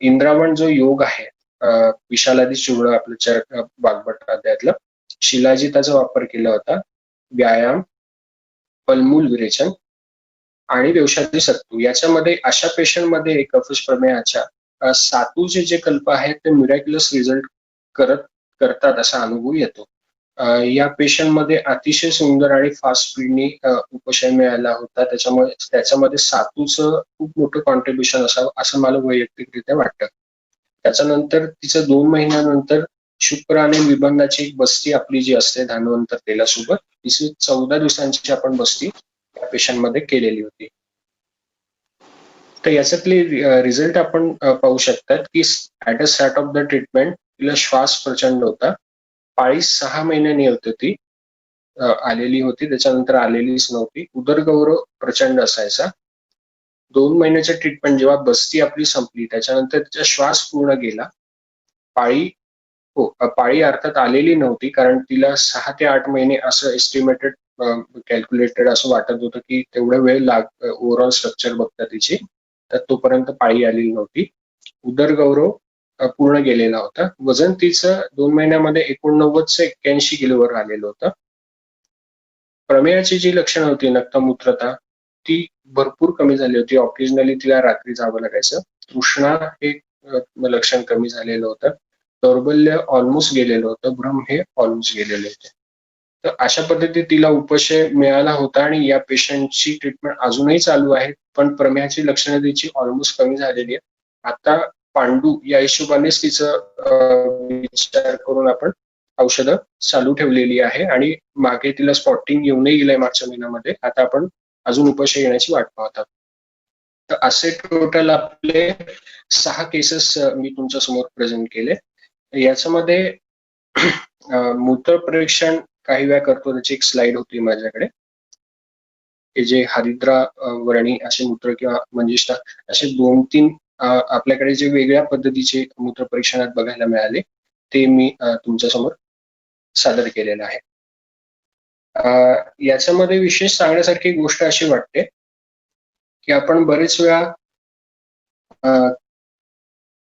इंद्रावण जो योग आहे, विशालादी चूर्ण आपलं चरक बागभट्ट अध्यायातलं, शिलाजिताचा वापर केला होता. व्यायाम, फलमूल विरेचन आणि व्यवसायातील सत्तू याच्यामध्ये अशा पेशंटमध्ये कफश प्रमेयाच्या सातूचे जे कल्प आहेत ते मिरॅक्युलस रिझल्ट करतात असा अनुभव येतो. या पेशंटमध्ये अतिशय सुंदर आणि फास्ट स्पीडनी उपशय मिळाला होता. त्याच्यामध्ये सातूचं खूप मोठं कॉन्ट्रीब्युशन असावं असं मला वैयक्तिकरित्या वाटतं. त्याच्यानंतर तिचं 2 महिन्यानंतर शुक्र आणि निबंधाची एक बस्ती आपली जी असते धानवंतर तेलासोबत, तिची 14 दिवसांची आपण बस्ती त्या पेशंटमध्ये केलेली होती. तर याच्यातले रिझल्ट आपण पाहू शकतात की at a start of the treatment तिला श्वास प्रचंड होता. पाळी 6 महिन्यांनी होती आलेली होती, त्याच्यानंतर आलेलीच नव्हती. उदरगौरव प्रचंड असायचा. 2 महिन्याच्या ट्रीटमेंट जेव्हा बस्ती आपली संपली त्याच्यानंतर तिचा श्वास पूर्ण गेला. पाळी हो, पाळी अर्थात आलेली नव्हती कारण तिला 6 ते 8 महिने असं एस्टिमेटेड कॅल्क्युलेटेड असं वाटत होतं की तेवढा वेळ ओव्हरऑल स्ट्रक्चर बघता तिची, तर तोपर्यंत पाळी आलेली नव्हती. उदरगौरव पूर्ण गेलेला होता. वजन तिचं 2 महिन्यामध्ये 89 ते 81 किलोवर आलेलं होतं. प्रमेयाची जी लक्षणं होती नक्तमूत्रता ती भरपूर कमी झाली होती. ऑकेजनली तिला रात्री जावं लागायचं. तृष्णा हे लक्षण कमी झालेलं होतं. दौर्बल्य ऑलमोस्ट गेलेलं होतं. भ्रम हे ऑलमोस्ट गेलेले होते. तर अशा पद्धतीने तिला उपशय मिळाला होता आणि या पेशंटची ट्रीटमेंट अजूनही चालू आहे. पण प्रमेयाची लक्षणं तिची ऑलमोस्ट कमी झालेली आहेत. आता पांडू या हिशोबानेच तिचं विचार करून आपण औषधं चालू ठेवलेली आहे आणि मागे तिला स्पॉटिंग येऊनही गेलंय मागच्या महिन्यामध्ये. आता आपण अजून उपशय येण्याची वाट पाहत आहोत. तर असे टोटल आपले 6 केसेस मी तुमच्या समोर प्रेझेंट केले. याच्यामध्ये मूत्र परीक्षण काही वेळा करतो, त्याची एक स्लाइड होती माझ्याकडे. हे जे हरिद्रा वर्णी असे मूत्र किंवा मंजिष्ठा असे 2-3 आपल्याकडे जे वेगळ्या पद्धतीचे मूत्र परीक्षणात बघायला मिळाले ते मी तुमच्या समोर सादर केलेलं आहे. याच्यामध्ये विशेष सांगण्यासारखी गोष्ट अशी वाटते की आपण बरेच वेळा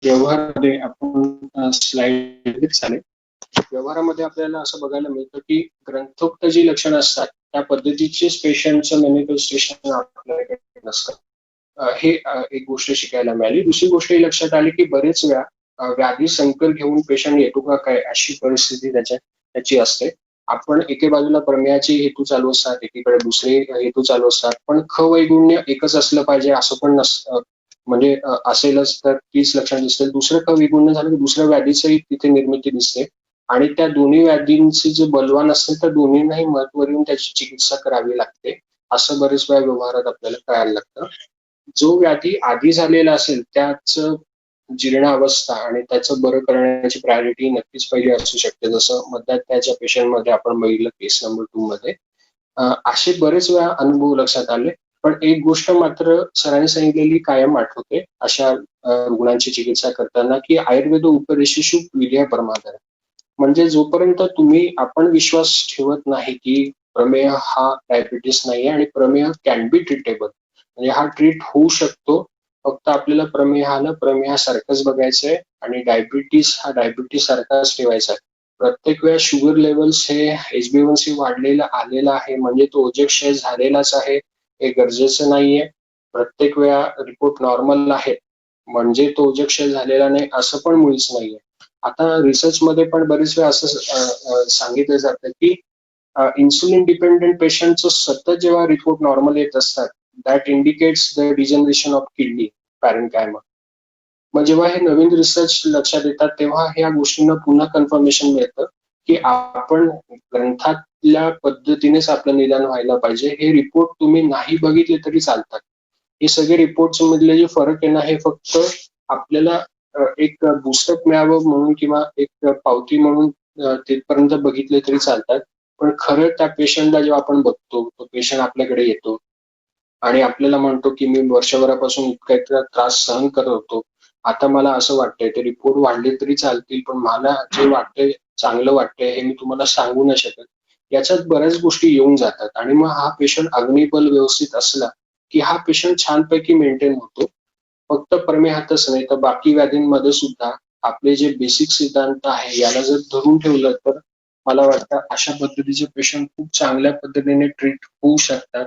व्यवहारामध्ये आपण स्लाइड चालेल व्यवहारामध्ये आपल्याला असं बघायला मिळतं की ग्रंथोक्त जी लक्षणं असतात त्या पद्धतीचेच पेशंटचं मॅनिफेस्टेशन आपल्याकडे नसतं. हे एक गोष्ट शिकायला मिळाली. दुसरी गोष्ट ही लक्षात आली की बरेच वेळा व्याधी संकर घेऊन पेशंट येतो का काय अशी परिस्थिती त्याची असते. आपण एके बाजूला प्रमेयाचे हेतू चालू असतात, एकीकडे दुसरे हेतू चालू असतात, पण ख वैगुण्य एकच असलं पाहिजे असं पण नसतं. म्हणजे असेलच तर 30 लक्षणं दिसतील. दुसरं ख विगुण्य झालं की दुसऱ्या व्याधीचंही तिथे निर्मिती दिसते आणि त्या दोन्ही व्याधींचे जे बलवान असतील तर दोन्हींनाही महत्त्व देऊन त्याची चिकित्सा करावी लागते. असं बरेच वेळा व्यवहारात आपल्याला कळायला लागतं. जो व्याधी आधी झालेला असेल त्याचं जीर्णावस्था आणि त्याचं बरं करण्याची प्रायोरिटी नक्कीच पहिली असू शकते. जसं मध्यात्याच्या पेशंटमध्ये आपण बघितलं केस नंबर 2 मध्ये. असे बरेच वेळा अनुभव लक्षात आले. पण एक गोष्ट मात्र सरांनी सांगितलेली कायम आठवते अशा रुग्णांची चिकित्सा करताना की आयुर्वेद उपदेशेषु विद्या परमाधार. म्हणजे जोपर्यंत आपण विश्वास ठेवत नाही की प्रमेय हा डायबिटीस नाही आणि प्रमेय कॅन बी ट्रीटेबल म्हणजे हा ट्रीट होऊ शकतो. फक्त आपल्याला प्रमेयासारखंच बघायचंय आणि डायबिटीस हा डायबिटीस सारखाच ठेवायचा आहे. प्रत्येक वेळा शुगर लेवल्स हे HbA1c वाढलेलं आलेलं आहे म्हणजे तो ओजक्षय झालेलाच आहे हे गरजेचं नाहीये. प्रत्येक वेळा रिपोर्ट नॉर्मल आहे म्हणजे तो ओजक्षय झालेला नाही असं पण मुळीच नाहीये. आता रिसर्च मध्ये पण बरेच वेळा असं सांगितलं जातं की इन्सुलिन डिपेंडेंट पेशंटचं सतत जेव्हा रिपोर्ट नॉर्मल येत असतात that indicates the degeneration of kidney parenchyma. मग जेव्हा हे नवीन रिसर्च लक्षात येतात तेव्हा ह्या गोष्टींना पुन्हा कन्फर्मेशन मिळतं की आपण ग्रंथातल्या पद्धतीनेच आपलं निदान व्हायला पाहिजे. हे रिपोर्ट तुम्ही नाही बघितले तरी चालतात. हे सगळे रिपोर्ट्स मधले जे फरक आहे ना हे फक्त आपल्याला एक पुस्तक मिळावं म्हणून किंवा एक पावती म्हणून तिथपर्यंत बघितले तरी चालतात. पण खरं त्या पेशंटला जेव्हा आपण बघतो तो पेशंट आपल्याकडे येतो आणि आपल्याला म्हणतो की मी वर्षभरापासून इतका त्रास सहन करत होतो. आता मला असं वाटतंय ते रिपोर्ट वाढले तरी चालतील पण मला जे वाटतंय चांगलं वाटतंय हे मी तुम्हाला सांगू नाही शकत. याच्यात बऱ्याच गोष्टी येऊन जातात आणि मग हा पेशंट अग्निबल व्यवस्थित असला की हा पेशंट छानपैकी मेंटेन होतो. फक्त प्रमेहातच नाही तर बाकी व्याधींमध्ये सुद्धा आपले जे बेसिक सिद्धांत आहे याला जर धरून ठेवलं तर मला वाटतं अशा पद्धतीचे पेशंट खूप चांगल्या पद्धतीने ट्रीट होऊ शकतात.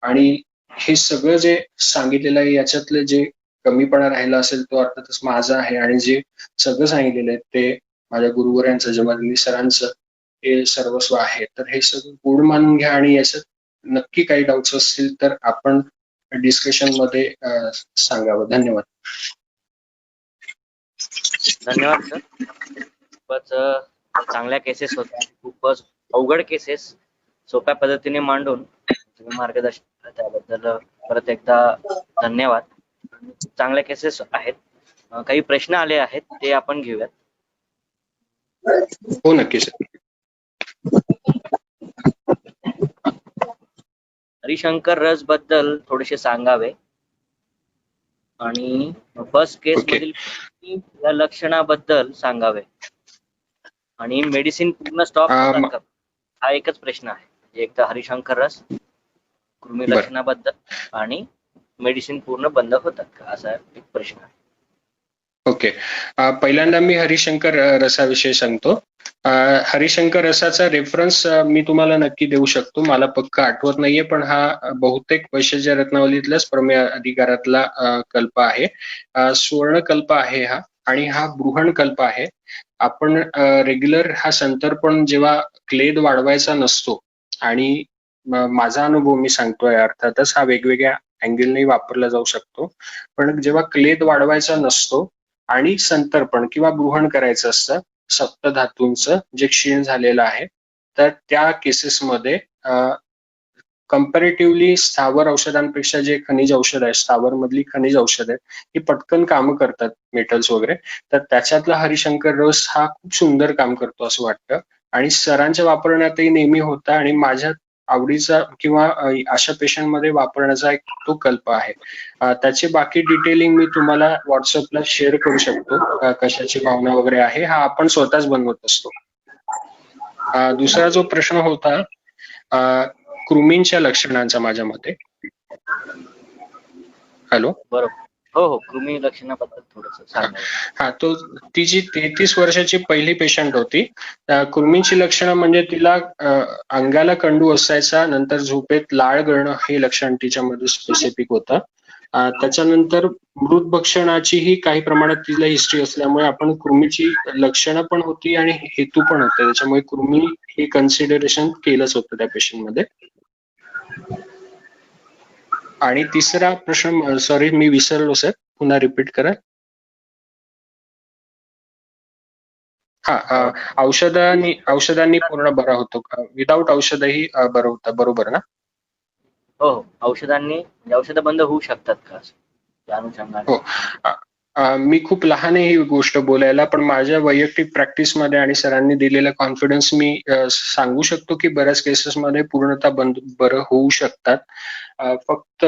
आणि हे सगळं जे सांगितलेलं आहे याच्यातलं जे कमीपणा राहिला असेल तो अर्थातच माझा आहे आणि जे सगळं सांगितलेलं आहे ते माझ्या गुरुवर्यांचं जमाली सरांचं हे सर्वस्व आहे. तर हे सगळं गोड मानून घ्या आणि याच्यात नक्की काही डाऊट्स असतील तर आपण डिस्कशन मध्ये सांगावं. धन्यवाद. धन्यवाद सर. खूपच चांगल्या केसेस होत्या. खूपच अवघड केसेस सोप्या पद्धतीने मांडून तुम्ही मार्गदर्शन केलं त्याबद्दल परत एकदा धन्यवाद. चांगल्या केसेस आहेत. काही प्रश्न आले आहेत ते आपण घेऊयात. हो नक्की सर. हरिशंकर रस बद्दल थोडेसे सांगावे आणि फर्स्ट केस मधील या लक्षणाबद्दल सांगावे आणि मेडिसिन पूर्ण स्टॉप होतात का हा एकच प्रश्न आहे. एक तर हरिशंकर रस कृमी लक्षणाबद्दल आणि मेडिसिन पूर्ण बंद होतात का असा एक प्रश्न आहे. ओके. पहिल्यांदा मी हरिशंकर रसाविषयी सांगतो. हरिशंकर रसाचा रेफरन्स मी तुम्हाला नक्की देऊ शकतो. मला पक्का आठवत नाहीये पण हा बहुतेक वैशेज्य रत्नावलीतलाच प्रमेय अधिकारातला कल्प आहे. सुवर्ण कल्प आहे हा आणि हा बृहण कल्प आहे. आपण रेग्युलर हा संतर्पण जेव्हा क्लेद वाढवायचा नसतो आणि माझा अनुभव मी सांगतोय अर्थातच हा वेगवेगळ्या अँगलने वापरला जाऊ शकतो. पण जेव्हा क्लेद वाढवायचा नसतो आणि संतर्पण किंवा बृहण करायचं असतं सप्तधातूंचं जे क्षीण झालेलं आहे तर त्या केसेसमध्ये कंपॅरेटिव्हली स्थावर औषधांपेक्षा जे खनिज औषध आहे स्थावर मधली खनिज औषध आहे ही पटकन कामं करतात मेटल्स वगैरे. तर त्याच्यातला हरिशंकर रस हा खूप सुंदर काम करतो असं वाटतं आणि सरांच्या वापरण्यातही नेहमी होता आणि माझ्या आवडीचा किंवा अशा पेशंट मध्ये वापरण्याचा एक तो कल्प आहे. त्याची बाकी डिटेलिंग मी तुम्हाला व्हॉट्सअपला शेअर करू शकतो. कशाची भावना वगैरे आहे हा आपण स्वतःच बनवत असतो. दुसरा जो प्रश्न होता कृमींच्या लक्षणांचा माझ्या मते. हॅलो. बरोबर. हो, कृमी लक्षणाबद्दल थोडंसं सांगा. हा, तो ती जी 33 वर्षाची पहिली पेशंट होती. कृमींची लक्षणं म्हणजे तिला अंगाला कंडू असायचा, नंतर झोपेत लाळ गळणं हे लक्षण तिच्यामध्ये स्पेसिफिक होतं. त्याच्यानंतर मृत भक्षणाचीही काही प्रमाणात तिला हिस्ट्री असल्यामुळे आपण कृमीची लक्षणं पण होती आणि हेतू पण होते, त्याच्यामुळे कृमी हे कन्सिडरेशन केलंच होतं त्या पेशंटमध्ये. आणि तिसरा प्रश्न, सॉरी मी विसरलो सर, पुन्हा रिपीट करा. हा, औषधांनी पूर्ण बरा होतो का? विदाऊट औषधही बरं होतं, बरोबर ना? हो, औषधांनी म्हणजे औषधं बंद होऊ शकतात का त्या अनुषंगाने? हो. मी खूप लहान आहे ही गोष्ट बोलायला, पण माझ्या वैयक्तिक प्रॅक्टिसमध्ये आणि सरांनी दिलेला कॉन्फिडन्स मी सांगू शकतो की बऱ्याच केसेसमध्ये पूर्णतः बरं होऊ शकतात. फक्त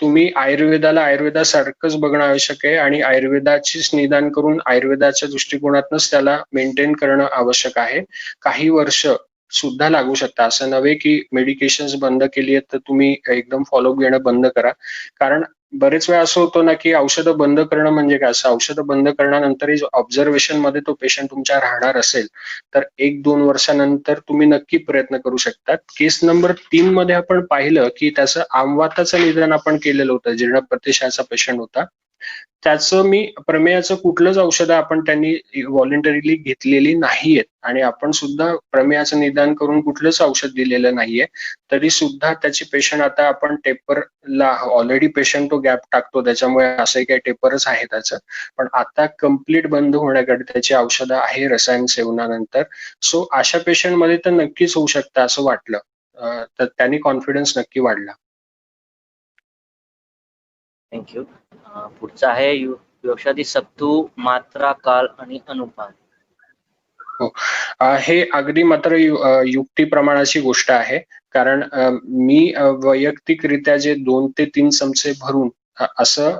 तुम्ही आयुर्वेदासारखंच बघणं आवश्यक आहे आणि आयुर्वेदाचीच निदान करून आयुर्वेदाच्या दृष्टिकोनातूनच त्याला मेंटेन करणं आवश्यक आहे. काही वर्ष सुद्धा लागू शकतात. असं नव्हे की मेडिकेशन्स बंद केली आहेत तर तुम्ही एकदम फॉलोअप घेणं बंद करा. कारण बरेच वेळा असं होतं ना की औषधं बंद करणं म्हणजे काय, असं औषधं बंद करण्यानंतरही ऑब्झर्वेशन मध्ये तो पेशंट तुमच्या राहणार असेल तर 1-2 वर्षानंतर तुम्ही नक्की प्रयत्न करू शकतात. केस नंबर 3 मध्ये आपण पाहिलं की त्याचं आमवाताचं निदान आपण केलेलं होतं. जीर्ण प्रतिशयाचा पेशंट होता. त्याचं मी प्रमेयाचं कुठलंच औषध आपण त्यांनी व्हॉलेंटरीली घेतलेली नाहीयेत आणि आपण सुद्धा प्रमेयाचं निदान करून कुठलंच औषध दिलेलं नाहीये. तरी सुद्धा त्याची पेशंट आता आपण टेपरला ऑलरेडी पेशंट तो गॅप टाकतो, त्याच्यामुळे असंही काही टेपरच आहे त्याचं. पण आता कम्प्लीट बंद होण्याकडे त्याची औषधं आहे रसायन सेवनानंतर. सो अशा पेशंट मध्ये तर नक्कीच होऊ शकतं असं वाटलं. तर त्यांनी कॉन्फिडन्स नक्की वाढला. थँक्यू. पुढचं आहे औषधी सत्तू, मात्रा, काल आणि अनुपात. हो. हे अगदी मात्र युक्ती प्रमाणाची गोष्ट आहे. कारण मी वैयक्तिकरित्या जे 2 ते 3 चमचे भरून असं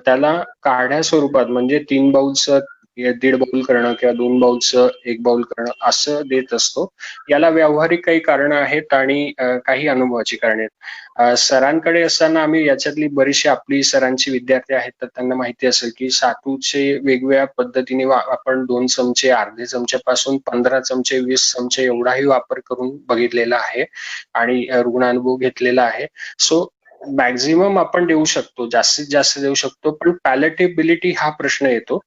त्याला काढ्या स्वरूपात म्हणजे 3 बाउलचं 1.5 बाउल करणं किंवा 2 बाउलचं 1 बाउल करणं असं देत असतो. याला व्यावहारिक काही कारणं आहेत आणि काही अनुभवाची कारणे आहेत. सरांकडे असताना आम्ही याच्यातली बरीचशी आपली सरांची विद्यार्थी आहेत तर त्यांना माहिती असेल की सातूचे वेगवेगळ्या पद्धतीने आपण 2 चमचे, अर्धे चमच्यापासून 15 चमचे, 20 चमचे एवढाही वापर करून बघितलेला आहे आणि रुग्णानुभव घेतलेला आहे. सो मॅक्झिमम आपण देऊ शकतो, जास्तीत जास्त देऊ शकतो, पण पॅलेटेबिलिटी हा प्रश्न येतो.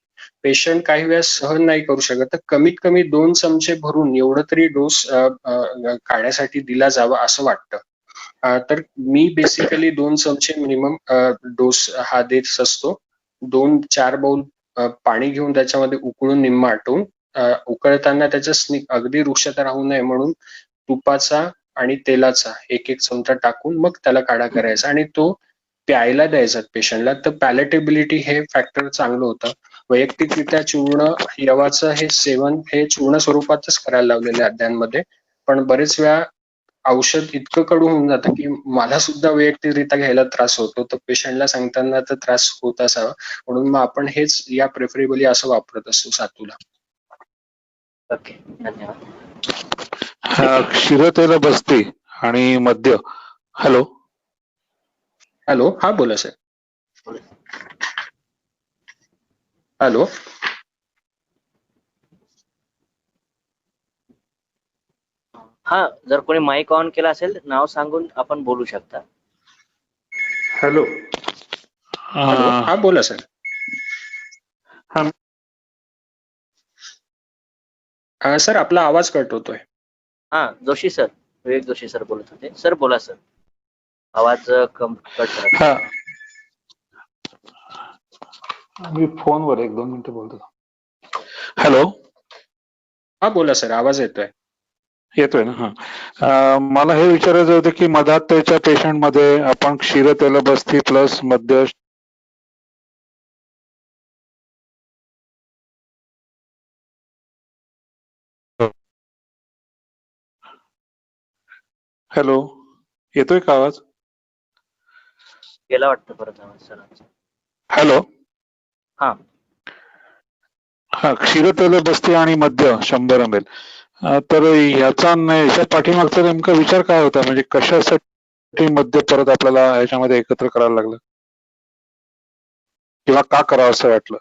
पेशंट काही वेळेस सहन नाही करू शकत, तर कमीत कमी 2 चमचे भरून एवढं तरी डोस काढण्यासाठी दिला जावा असं वाटतं. तर मी बेसिकली 2 चमचे मिनिमम डोस हा देत असतो. 2-4 बाउल पाणी घेऊन त्याच्यामध्ये उकळून निम्मा आटवून उकळताना त्याच्या अगदी वृक्षता राहू नये म्हणून तुपाचा आणि तेलाचा 1-1 चमचा टाकून मग त्याला काढा करायचा आणि तो प्यायला द्यायचा पेशंटला. तर पॅलेटेबिलिटी हे फॅक्टर चांगलं होतं. वैयक्तिकरित्या चूर्ण यवाचं हे सेवन हे चूर्ण स्वरूपातच करायला लावलेलं आहे अध्ययनमध्ये. पण बरेच वेळा औषध इतकं कडू होऊन जातं की मला सुद्धा वैयक्तिकरित्या घ्यायला त्रास होतो, तर पेशंटला सांगताना तर त्रास होत असावा म्हणून मग आपण हेच या प्रेफरेबली असं वापरत असतो सातूला. ओके, धन्यवाद. क्षीरतेला बसती आणि मद्य. हॅलो. हॅलो, हा बोला सर. हॅलो. हा, जर कोणी माईक ऑन केला असेल नाव सांगून आपण बोलू शकता. हॅलो. हॅलो, हा बोला सर. सर आपला आवाज कट होतोय. हा, जोशी सर, विवेक जोशी सर बोलत होते. सर बोला सर, आवाज कट करा. मी फोनवर 1-2 मिनिटं बोलतो. हॅलो. हा बोला सर, आवाज येतोय. येतोय ना? हा. मला हे विचारायचं होतं की मधात्याच्या पेशंट मध्ये आपण क्षीरतेला बसती प्लस मद्य हॅलो, येतोय का आवाज? गेला वाटतं परत आवाज सरांचा. हॅलो. हा हा, क्षीरतेल बस्ती आणि मद्य 100 ml. तर याच्या पाठीमागचा नेमका विचार काय होता, म्हणजे कशासाठी मद्य परत आपल्याला याच्यामध्ये एकत्र करायला लागलं, किंवा का करावं असं वाटलं?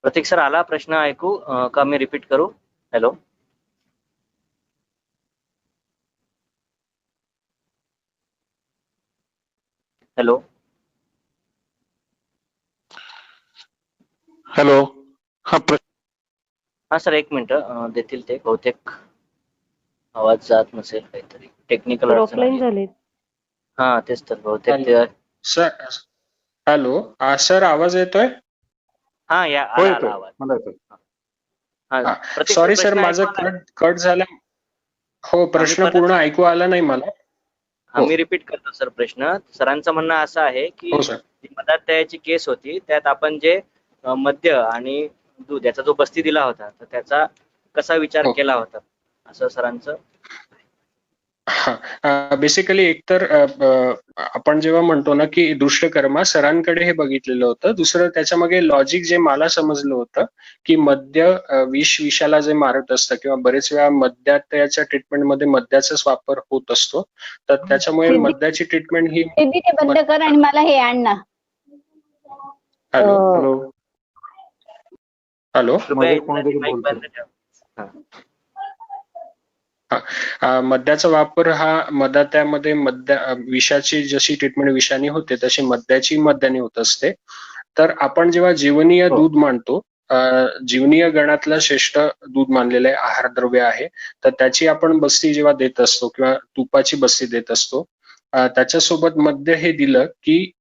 प्रतीक सर, आला प्रश्न ऐकू का मी रिपीट करू? हॅलो. हॅलो. हॅलो. हा, हा सर, एक मिनिट देतील ते. बहुतेक आवाज जात नसेल, काहीतरी टेक्निकल सर अडचण ऑफलाईन आली. झाले. हा तेच तर, बहुतेक हॅलो ते. सर. हॅलो, सर आवाज येतोय? हा, हो आला येतोय, आला आवाज. मला येतोय. हा, प्रतीक सर सॉरी सर, प्रश्न माझं ऐकू आला? कट झाला. हो, हा, मी प्रश्न परत पूर्ण ऐकू आला नाही मला. हो मी रिपीट करतो सर प्रश्न. सरांचं म्हणणं असं आहे की हो सर. जी मधात केस होती, त्यात आपण जे मद्य आणि दूध याचा जो बस्ती दिला होता, तर त्याचा कसा विचार हो. केला होता, असं सरांचं. बेसिकली एकतर आपण जेव्हा म्हणतो ना की दुष्टकर्मा, सरांकडे हे बघितलेलं होतं. दुसरं त्याच्यामागे लॉजिक जे मला समजलं होतं की मद्य विषाला जे मारत असतं, किंवा बरेच वेळा मद्याच्या ट्रीटमेंटमध्ये मद्याचाच वापर होत असतो, तर त्याच्यामुळे सिद्धी मद्याची ट्रीटमेंट ही. सिद्धी ते बंद कर आणि मला हे आण ना. Hello hello, hello. कृपया मध्ये इथलं कोणीतरी माईक बोलतोय. बंद ठेवा. हा. मद्याचा वापर हा मद्यामध्ये विषाची जशी ट्रीटमेंट विषाने होते, तशी मद्याची मद्याने होत असते. तर आपण जेव्हा जीवनीय हो. दूध मानतो, जीवनीय गणातलं श्रेष्ठ दूध मानलेलं आहे, आहार द्रव्य आहे, तर त्याची आपण बस्ती जेव्हा देत असतो किंवा तुपाची बस्ती देत असतो, त्याच्यासोबत मद्य हे दिलं की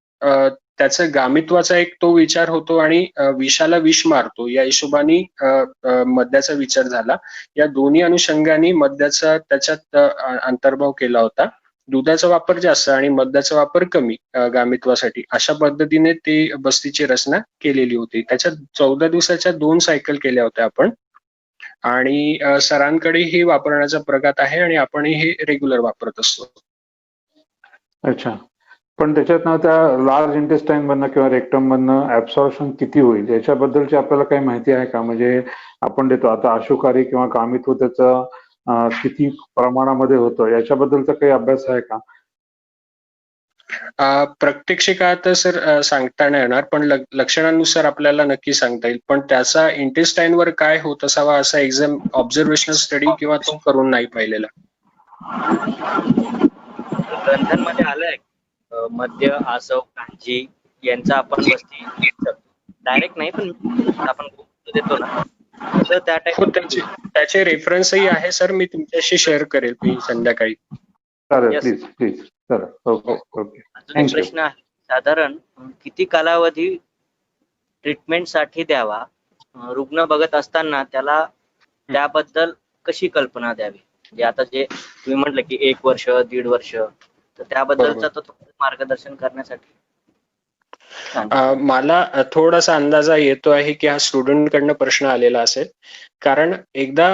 त्याचा गामित्वाचा एक तो विचार होतो आणि विषाला विष मारतो, या हिशोबाने मद्याचा विचार झाला. या दोन्ही अनुषंगाने मद्याचा त्याच्यात अंतर्भाव केला होता. दुधाचा वापर जास्त आणि मद्याचा वापर कमी गामित्वासाठी, अशा पद्धतीने ते बस्तीची रचना केलेली होती. त्याच्यात 14 दिवसाच्या 2 सायकल केल्या होत्या आपण, आणि सरांकडे हे वापरण्याचा प्रघात आहे आणि आपण हे रेग्युलर वापरत असतो. अच्छा, पण त्याच्यात ना त्या लार्ज इंटेस्टाईन मधनं किंवा रेक्टम मधनं ऍब्सॉर्प्शन किती होईल याच्याबद्दलची आपल्याला काही माहिती आहे का? म्हणजे आपण देतो आता अशुकारी किंवा कामित्व त्याचं किती प्रमाणामध्ये होतं, याच्याबद्दलचा काही अभ्यास आहे का? प्रत्यक्ष काळ तर सर सांगता नाही येणार, पण लक्षणानुसार आपल्याला नक्की सांगता येईल. पण त्याचा इंटेस्टाईनवर काय होत असावा असा एक्झाम ऑब्झर्वेशनल स्टडी किंवा तो करून नाही पाहिलेला. ग्रंथांमध्ये आलंय मद्य, आसव, कांजी यांचा आपण बस्ती देत जातो. डायरेक्ट नाही, पण आपण देतो ना, तसं त्या हो, टाईप. त्याचे रेफरन्सही आहे सर, मी तुमच्याशी शेअर करेल मी संध्याकाळी. चालेल, Yes. Please please. चला, ओके हो. ओके, अजून एक थँक्यू. प्रश्न आहे, साधारण किती कालावधी ट्रीटमेंट साठी द्यावा? रुग्ण बघत असताना त्याला त्याबद्दल कशी कल्पना द्यावी? म्हणजे आता जे तुम्ही म्हटलं की 1 वर्ष 1.5 वर्ष, तर त्याबद्दलचं तो मार्गदर्शन करण्यासाठी मला थोडासा अंदाजा येतो आहे की हा स्टुडंट कडनं प्रश्न आलेला असेल, कारण एकदा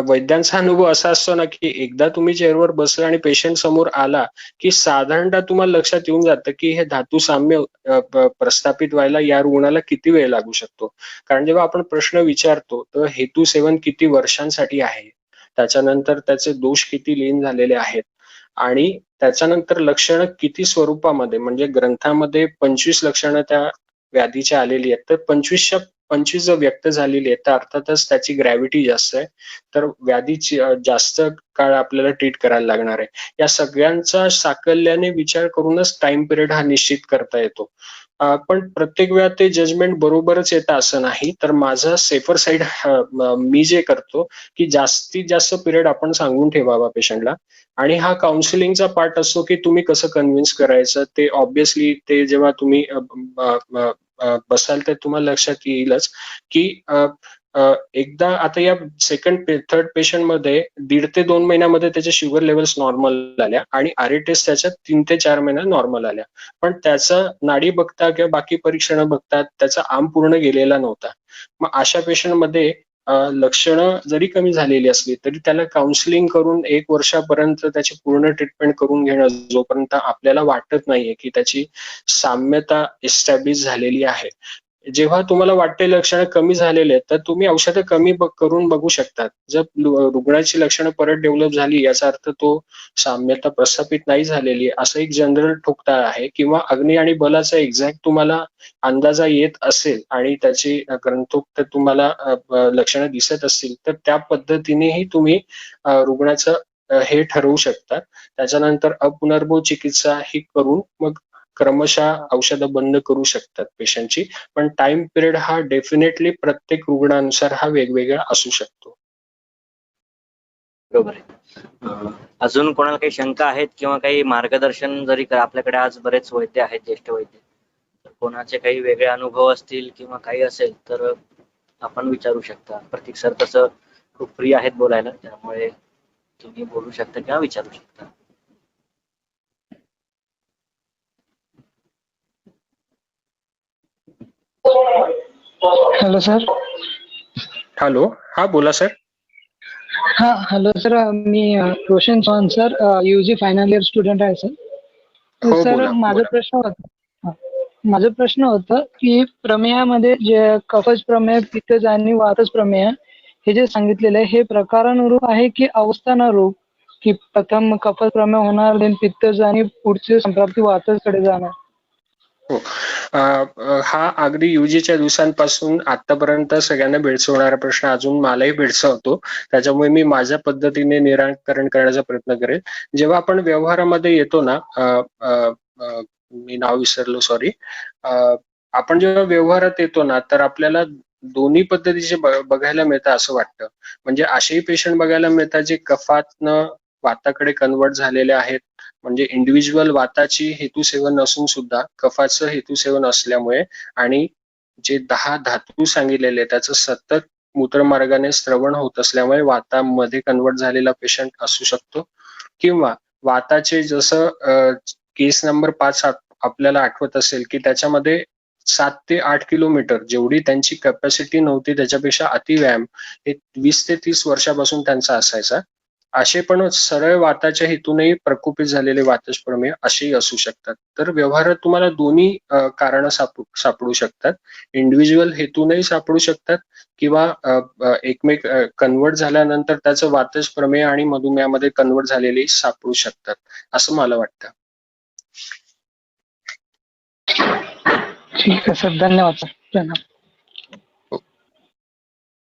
वैद्यांचा अनुभव असा असतो ना की एकदा तुम्ही चेअरवर बसला आणि पेशंट समोर आला की साधारणतः तुम्हाला लक्षात येऊन जातं की हे धातू साम्य प्रस्थापित व्हायला या रुग्णाला किती वेळ लागू शकतो. कारण जेव्हा आपण प्रश्न विचारतो तर हेतू सेवन किती वर्षांसाठी आहे, त्याच्यानंतर त्याचे दोष किती लीन झालेले आहेत, आणि त्याच्यानंतर लक्षणं किती स्वरूपामध्ये, म्हणजे ग्रंथामध्ये 25 लक्षणं त्या व्याधीच्या आलेली आहेत, तर 25च्या 25 जर व्यक्त झालेली आहेत तर अर्थातच त्याची ग्रॅव्हिटी जास्त आहे, तर व्याधीची जास्त काळ आपल्याला ट्रीट करायला लागणार आहे. या सगळ्यांचा साकल्याने विचार करूनच टाइम पिरियड हा निश्चित करता येतो. पण प्रत्येक वेळा ते जजमेंट बरोबरच येतं असं नाही, तर माझं सेफर साईड मी जे करतो की जास्तीत जास्त पिरियड आपण सांगून ठेवावा पेशंटला, आणि हा काउन्सिलिंगचा पार्ट असतो की तुम्ही कसं कन्व्हिन्स करायचं. ते ऑब्व्हियसली ते जेव्हा तुम्ही बसाल तर तुम्हाला लक्षात येईलच की एकदा आता या सेकंड थर्ड पेशंट मध्ये 1.5 ते 2 महिन्यामध्ये त्याच्या शुगर लेवल्स नॉर्मल आल्या आणि टेस्ट त्याच्यात 3 ते 4 महिन्यात नॉर्मल आल्या, पण त्याचा नाडी बघता किंवा बाकी परीक्षणं बघतात त्याचा आर्म पूर्ण गेलेला नव्हता. मग अशा पेशंट मध्ये लक्षणं जरी कमी झालेली असली तरी त्याला काउन्सिलिंग करून 1 वर्षापर्यंत त्याची पूर्ण ट्रीटमेंट करून घेणं, जोपर्यंत आपल्याला वाटत नाहीये की त्याची साम्यता एस्टॅब्लिश झालेली आहे. जेव्हा तुम्हाला वाटते लक्षणं कमी झालेली आहेत, तर तुम्ही औषधं कमी करून बघू शकतात. जर रुग्णाची लक्षणं परत डेव्हलप झाली, याचा अर्थ तो साम्यता प्रस्थापित नाही झालेली, असं एक जनरल ठोकताळ आहे. किंवा अग्नी आणि बलाचा एक्झॅक्ट तुम्हाला अंदाजा येत असेल आणि त्याची ग्रंथोक्त तुम्हाला लक्षणं दिसत असतील, तर त्या पद्धतीनेही तुम्ही रुग्णाचं हे ठरवू शकता. त्याच्यानंतर अपुनर्भव चिकित्सा ही करून मग क्रमशः औषधं बंद करू शकतात पेशंटची. पण टाइम पिरियड हा डेफिनेटली प्रत्येक रुग्णानुसार हा वेगवेगळा असू शकतो. बरोबर आहे. अजून कोणाला काही शंका आहेत किंवा काही मार्गदर्शन जरी आपल्याकडे आज बरेच वैद्य आहेत, ज्येष्ठ वैद्य, तर कोणाचे काही वेगळे अनुभव असतील किंवा काही असेल तर आपण विचारू शकता. प्रतीक सर तसं खूप फ्री आहेत बोलायला, त्यामुळे तुम्ही बोलू शकता किंवा विचारू शकता. Hello sir. हॅलो, हा बोला सर. हा हॅलो सर, मी Roshan Chavan sir, UG final year student आहे सर. हो, सर बोला, माझा बोला. प्रश्न होता माझा प्रश्न होता की प्रमेयामध्ये जे कफज प्रमेय, पित्तज आणि वातज प्रमेय हे जे सांगितलेले आहे, हे प्रकारानुरूप आहे की अवस्थानुरूप, की प्रथम कफज प्रमेय होणार, then पित्तज आणि पुढची संप्राप्ती वातज कडे जाणार? हो. हा अगदी युजीच्या दिवसांपासून आतापर्यंत सगळ्यांना भेडसावणारा प्रश्न अजून मलाही भेडसावतो. त्याच्यामुळे मी माझ्या पद्धतीने निराकरण करण्याचा प्रयत्न करेन. जेव्हा आपण व्यवहारामध्ये येतो ना, मी नाव विसरलो, सॉरी. आपण जेव्हा व्यवहारात येतो ना, तर आपल्याला दोन्ही पद्धतीचे बघायला मिळतं असं वाटतं. म्हणजे असेही पेशंट बघायला मिळतात जे कफातनं वाताकडे कन्वर्ट झालेले आहेत. म्हणजे इंडिव्हिज्युअल वाताची हेतुसेवन नसून सुद्धा कफाचं हेतुसेवन असल्यामुळे आणि जे 10 धातू सांगितलेले त्याचं सतत मूत्रमार्गाने स्रवण होत असल्यामुळे वातामध्ये कन्वर्ट झालेला पेशंट असू शकतो. किंवा वाताचे जसं केस नंबर 5 आपल्याला आठवत असेल की त्याच्यामध्ये 7 ते 8 किलोमीटर जेवढी त्यांची कॅपॅसिटी नव्हती त्याच्यापेक्षा अतिव्यायाम हे 20 ते 30 वर्षापासून त्यांचा असायचा. असे पण सरळ वाताच्या हेतूनही प्रकोपित झालेले वातज प्रमेय असेही असू शकतात. तर व्यवहारात तुम्हाला दोन्ही कारण सापडू शकतात. इंडिव्हिज्युअल हेतूनही सापडू शकतात किंवा एकमेक कन्वर्ट झाल्यानंतर त्याचं वातज प्रमेय आणि मधुमेहामध्ये कन्वर्ट झालेले सापडू शकतात, असं मला वाटतं. ठीक आहे सर, धन्यवाद सर. धन्यवाद.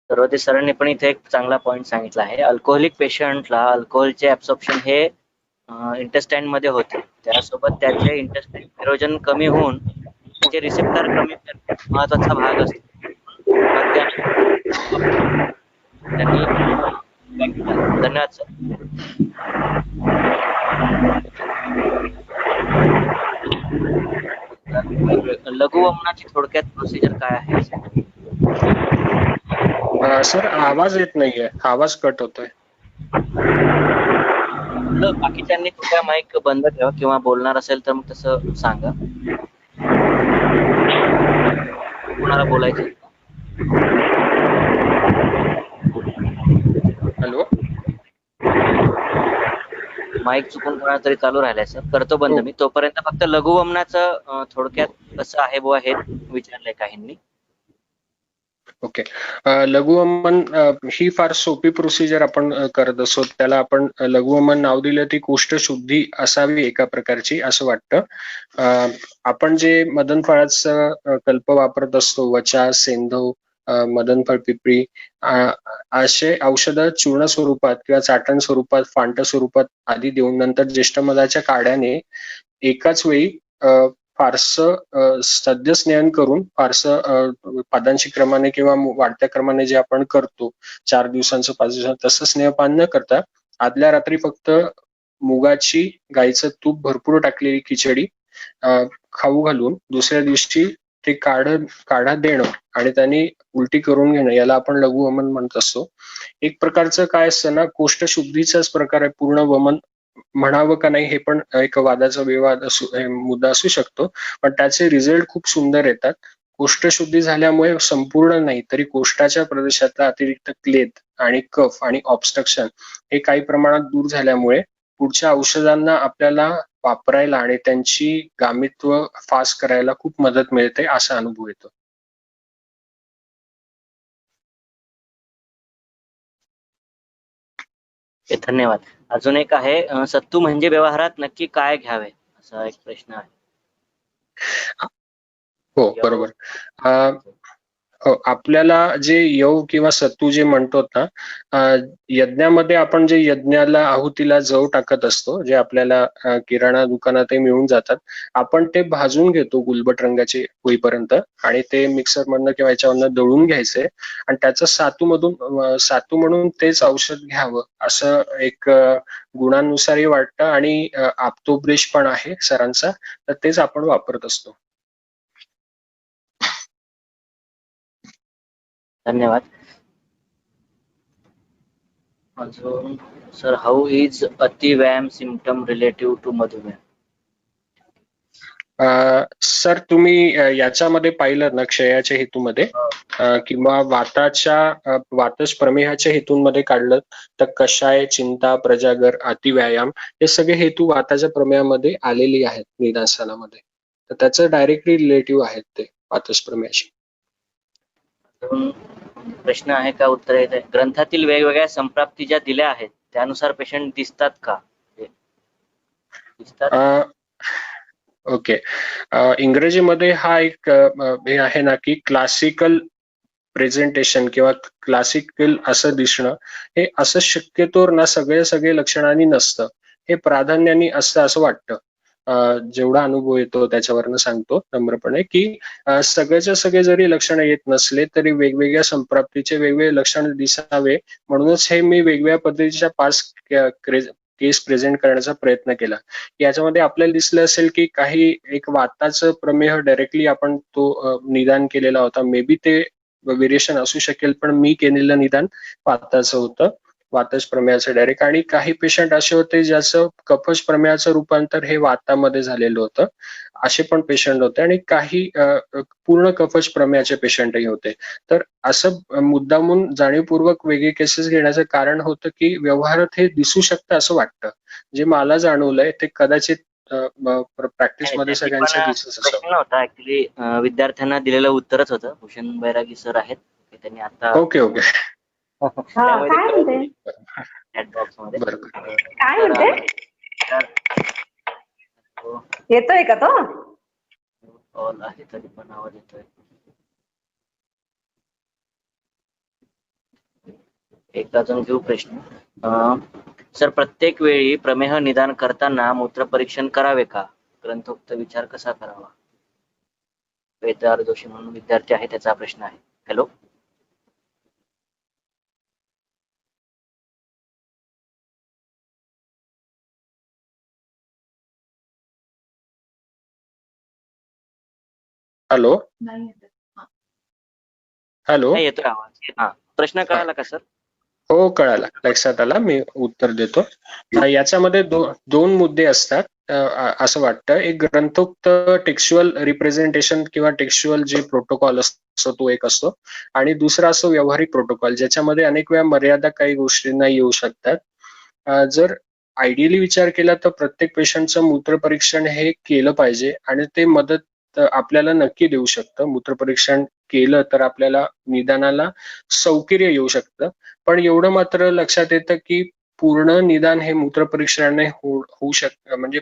सर्वते सरांनी पण इथे एक चांगला पॉईंट सांगितला आहे. अल्कोहोलिक पेशंटला अल्कोहोलचे ऍब्सॉर्प्शन हे इंटेस्टाईन मध्ये होते, त्यासोबत त्याचे इंटेस्टाईन निरोजन कमी होऊन त्याचे रिसेप्टर कमी करणे महत्वाचा भाग असतो. त्यांनी धन्यवाद सर. लघुवमनाची थोडक्यात प्रोसिजर काय आहे? सर आवाज येत नाहीये, आवाज कट होतोय. बाकीच्यांनी कृपया माईक बंद ठेवा किंवा बोलणार असेल तर मग तसं सांगा. कोणाला बोलायचं? हॅलो, माईक चुकून कोणाला तरी चालू राहिलाय सर, करतो बंद मी. तोपर्यंत फक्त लघुवमनाचं थोडक्यात कसं आहे बुवा हे विचारलंय काहींनी. ओके. लघुवमन ही फार सोपी प्रोसिजर आपण करत असतो. त्याला आपण लघुवमन नाव दिलं ती कोष्ठशुद्धी असावी एका प्रकारची असं वाटतं. आपण जे मदनफळाचं कल्प वापरत असतो, वचा, सेंधव, मदनफळ पिपळी, असे औषधं चूर्ण स्वरूपात किंवा चाटण स्वरूपात, फांट स्वरूपात आधी देऊन नंतर ज्येष्ठमधाच्या काढ्याने एकाच वेळी फारसं सद्य स्नेहन करून फारसं पादांशी क्रमाने किंवा वाढत्या क्रमाने जे आपण करतो 4 दिवसांचं 5 दिवसांचं तसं स्नेहपान न करता आदल्या रात्री फक्त मुगाची गाईचं तूप भरपूर टाकलेली खिचडी खाऊ घालून दुसऱ्या दिवशी ते काढा देणं आणि त्यांनी उलटी करून घेणं, याला आपण लघुवमन म्हणत असतो. एक प्रकारचं काय असतं ना, कोष्ठशुद्धीचाच प्रकार आहे. पूर्ण वमन म्हणावं का नाही हे पण एक वादाचा मुद्दा असू शकतो, पण त्याचे रिझल्ट खूप सुंदर येतात. कोष्ठशुद्धी झाल्यामुळे संपूर्ण नाही तरी कोष्ठाच्या प्रदेशातला अतिरिक्त क्लेद आणि कफ आणि ऑब्स्ट्रक्शन हे काही प्रमाणात दूर झाल्यामुळे पुढच्या औषधांना आपल्याला वापरायला आणि त्यांची गामित्व फास्ट करायला खूप मदत मिळते असा अनुभव येतो. धन्यवाद. अजून एक आहे, सत्तू म्हणजे व्यवहारात नक्की काय घ्यावे असा एक प्रश्न आहे. हो बरोबर. आपल्याला जे यव किंवा सत्तू जे म्हणतो ना, यज्ञामध्ये आपण जे यज्ञाला आहुतीला जव टाकत असतो, जे आपल्याला किराणा दुकानातही मिळून जातात, आपण ते भाजून घेतो गुलबट रंगाचे होईपर्यंत आणि ते मिक्सर मधनं किंवा याच्यावरनं दळून घ्यायचे आणि त्याचं सातू म्हणून तेच औषध घ्यावं असं एक गुणानुसारही वाटतं आणि आप्तोपदेश पण आहे सरांचा, तर तेच आपण वापरत असतो. धन्यवाद. अजून सर, हाऊ इज अति व्यायाम सिम्पटम रिलेटिव्ह टू मधुमेह? सर तुम्ही याच्यामध्ये पाहिलं ना, क्षयाच्या हेतूमध्ये किंवा वातज प्रमेहाच्या हेतूंमध्ये काढलं तर कषाय, चिंता, प्रजागर, अतिव्यायाम हे सगळे हेतू वाताच्या प्रमेयामध्ये आलेले आहेत निदानस्थानामध्ये, तर त्याचं डायरेक्टली रिलेटिव्ह आहेत ते वातज प्रमेयाशी. प्रश्न आहे का, उत्तर येत आहे. ग्रंथातील वेगवेगळ्या संप्राप्ती ज्या दिल्या आहेत त्यानुसार पेशंट दिसतात का? ओके. इंग्रजीमध्ये हा एक हे आहे ना की क्लासिकल प्रेझेंटेशन किंवा क्लासिकल असं दिसणं हे असं शक्यतोवर ना सगळे लक्षणांनी नसतं, हे प्राधान्याने असतं असं वाटतं. जेवढा अनुभव येतो त्याच्यावरनं सांगतो नम्रपणे की सगळेच्या सगळे जरी लक्षणं येत नसले तरी वेगवेगळ्या संप्राप्तीचे वेगवेगळे लक्षण दिसावे म्हणूनच हे मी वेगवेगळ्या पद्धतीच्या 5 केस प्रेझेंट करण्याचा प्रयत्न केला. याच्यामध्ये आपल्याला दिसलं असेल की काही एक वाताचं प्रमेह डायरेक्टली आपण तो निदान केलेला होता, मे बी ते व्हेरिएशन असू शकेल, पण मी केलेलं निदान वाताचं होतं, वातज प्रमेयाचं डायरेक्ट. आणि काही पेशंट असे होते ज्याचं कफज प्रमेयाचं रूपांतर हे वातामध्ये झालेलं होतं, असे पण पेशंट होते. आणि काही पूर्ण कफज प्रमेयाचे पेशंटही होते. तर असं मुद्दामून जाणीवपूर्वक वेगळे केसेस घेण्याचं कारण होतं की व्यवहारात हे दिसू शकतं असं वाटतं. जे मला जाणवलंय ते कदाचित प्रॅक्टिस मध्ये सगळ्यांच्या दिसत असं. प्रश्न होता ऍक्च्युली, विद्यार्थ्यांना दिलेलं उत्तरच होतं. भूषण बैरागी सर आहेत, त्यांनी आता ओके चॅट बॉक्स मध्ये काय म्हणते, येतोय का तो? कॉल आहे तरी पण आवाज येतोय. एक अजून घेऊ प्रश्न. सर, प्रत्येक वेळी प्रमेह निदान करताना मूत्रपरीक्षण करावे का? ग्रंथोक्त विचार कसा करावा? वेदार जोशी म्हणून विद्यार्थी आहे, त्याचा प्रश्न आहे. हॅलो. हॅलो हॅलो, येतोय आवाज. हा, प्रश्न कळाला का सर? हो कळाला, लक्षात आला, मी उत्तर देतो. याच्यामध्ये दोन मुद्दे असतात असं वाटतं. एक ग्रंथोक्त टेक्स्च्युअल रिप्रेझेंटेशन किंवा टेक्स्च्युअल जे प्रोटोकॉल असतो तो एक असतो, आणि दुसरा असतो व्यावहारिक प्रोटोकॉल, ज्याच्यामध्ये अनेक वेळा मर्यादा काही गोष्टींना येऊ शकतात. जर आयडियली विचार केला तर प्रत्येक पेशंटचं मूत्रपरीक्षण हे केलं पाहिजे आणि ते मदत आपल्याला नक्की देऊ शकतं. मूत्रपरीक्षण केलं तर आपल्याला निदानाला सौकर्य येऊ शकतं. पण एवढं मात्र लक्षात येतं की पूर्ण निदान हे मूत्रपरीक्षणाने होऊ शकतं. म्हणजे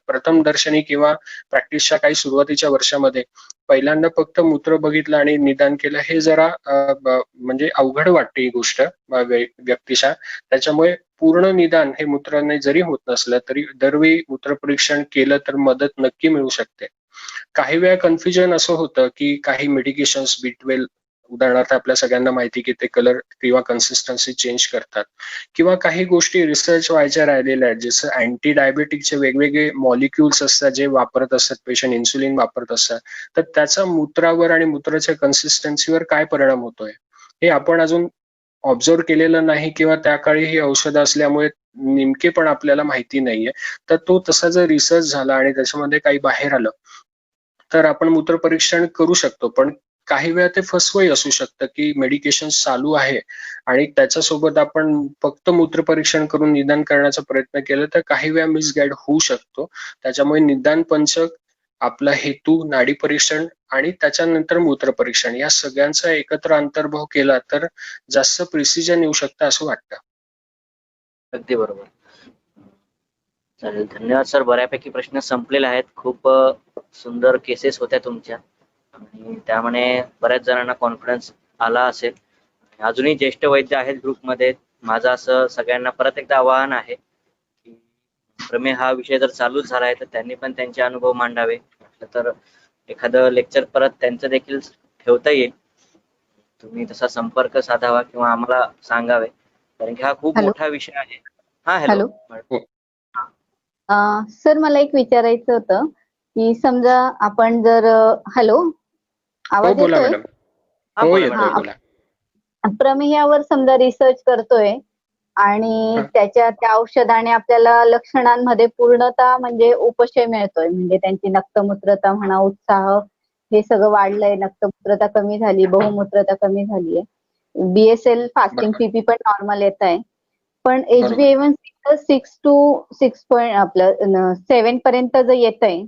प्रथम दर्शनी किंवा प्रॅक्टिसच्या काही सुरुवातीच्या वर्षामध्ये पहिल्यांदा फक्त मूत्र बघितलं आणि निदान केलं, हे जरा म्हणजे अवघड वाटते ही गोष्ट व्यक्तिशः. त्याच्यामुळे पूर्ण निदान हे मूत्राने जरी होत नसलं तरी दरवेळी मूत्रपरीक्षण केलं तर मदत नक्की मिळू शकते. काही वेळा कन्फ्युजन असं होतं की काही मेडिकेशन्स B12 उदाहरणार्थ आपल्या सगळ्यांना माहिती की ते कलर किंवा कन्सिस्टन्सी चेंज करतात, किंवा काही गोष्टी रिसर्च व्हायच्या राहिलेल्या आहेत, जसं अँटी डायबेटिकचे वेगवेगळे मॉलिक्युल्स असतात जे वापरत असतात पेशंट, इन्सुलिन वापरत असतात, तर त्याचा मूत्रावर आणि मूत्राच्या कन्सिस्टन्सीवर काय परिणाम होतोय हे आपण अजून ऑब्झर्व केलेलं नाही, किंवा त्या काळी ही औषधं असल्यामुळे नेमके पण आपल्याला माहिती नाहीये. तर तो तसा जर रिसर्च झाला आणि त्याच्यामध्ये काही बाहेर आलं तर आपण मूत्रपरीक्षण करू शकतो. पण काही वेळा ते फसवही असू शकतं की मेडिकेशन चालू आहे आणि त्याच्यासोबत आपण फक्त मूत्रपरीक्षण करून निदान करण्याचा प्रयत्न केला तर काही वेळा मिसगाईड होऊ शकतो. त्याच्यामुळे निदान पंचक, आपला हेतू, नाडी परीक्षण आणि त्याच्यानंतर मूत्रपरीक्षण या सगळ्यांचा एकत्र अंतर्भाव केला तर जास्त प्रिसिजन येऊ शकतं असं वाटतं. अगदी बरोबर. चालेल, धन्यवाद सर. बऱ्यापैकी प्रश्न संपलेले आहेत. खूप सुंदर केसेस होत्या तुमच्या आणि त्यामुळे बऱ्याच जणांना कॉन्फिडन्स आला असेल. अजूनही ज्येष्ठ वैद्य आहेत ग्रुपमध्ये. माझं असं सगळ्यांना परत एकदा आवाहन आहे की प्रमेय हा विषय जर चालूच झाला आहे तर त्यांनी पण त्यांचे अनुभव मांडावे. तर एखादं लेक्चर परत त्यांचं देखील ठेवता येईल. तुम्ही तसा संपर्क साधावा किंवा आम्हाला सांगावे, कारण की हा खूप हॅलो. मोठा विषय आहे. हा, हॅलो. सर मला एक विचारायचं होतं की समजा आपण जर हॅलो, हो, आवाज बोला येतोय? मॅडम. हा, हो, बोला येतोय, मॅडम. बोला. प्रमेयावर समजा रिसर्च करतोय आणि हा. त्या औषधाने आपल्याला लक्षणांमध्ये पूर्णता म्हणजे उपशय मिळतोय, म्हणजे त्यांची नक्तमूत्रता म्हणा, उत्साह हे सगळं वाढलंय, नक्तमूत्रता कमी झाली, बहुमूत्रता कमी झालीये, BSL फास्टिंग बरोबर, PP पण नॉर्मल येत आहे. पण बरोबर. HbA1c 6 to 6 पॉईंट आपलं 7 पर्यंत जर येत आहे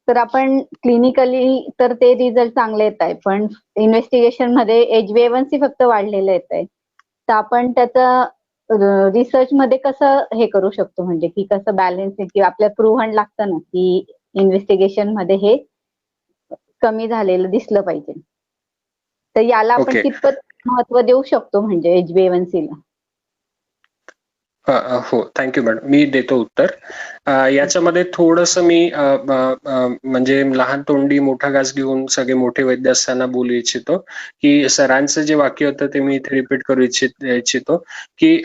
तर आपण क्लिनिकली तर ते रिझल्ट चांगले येत आहे, पण इन्व्हेस्टिगेशन मध्ये HbA1c फक्त वाढलेलं येत आहे. तर आपण त्याचं रिसर्च मध्ये कसं हे करू शकतो, म्हणजे की कसं बॅलन्स किंवा आपल्याला प्रूव्हन लागतं ना की इन्व्हेस्टिगेशन मध्ये हे कमी झालेलं दिसलं पाहिजे. तर याला आपण ओके. कितपत महत्व देऊ शकतो म्हणजे HbA1c ला? हो, थँक्यू मॅडम. मी देतो उत्तर. याच्यामध्ये थोडंसं मी म्हणजे लहान तोंडी मोठा घास घेऊन सगळे मोठे वैद्य असताना बोलू इच्छितो की सरांचं जे वाक्य होतं ते मी इथे रिपीट करू इच्छितो की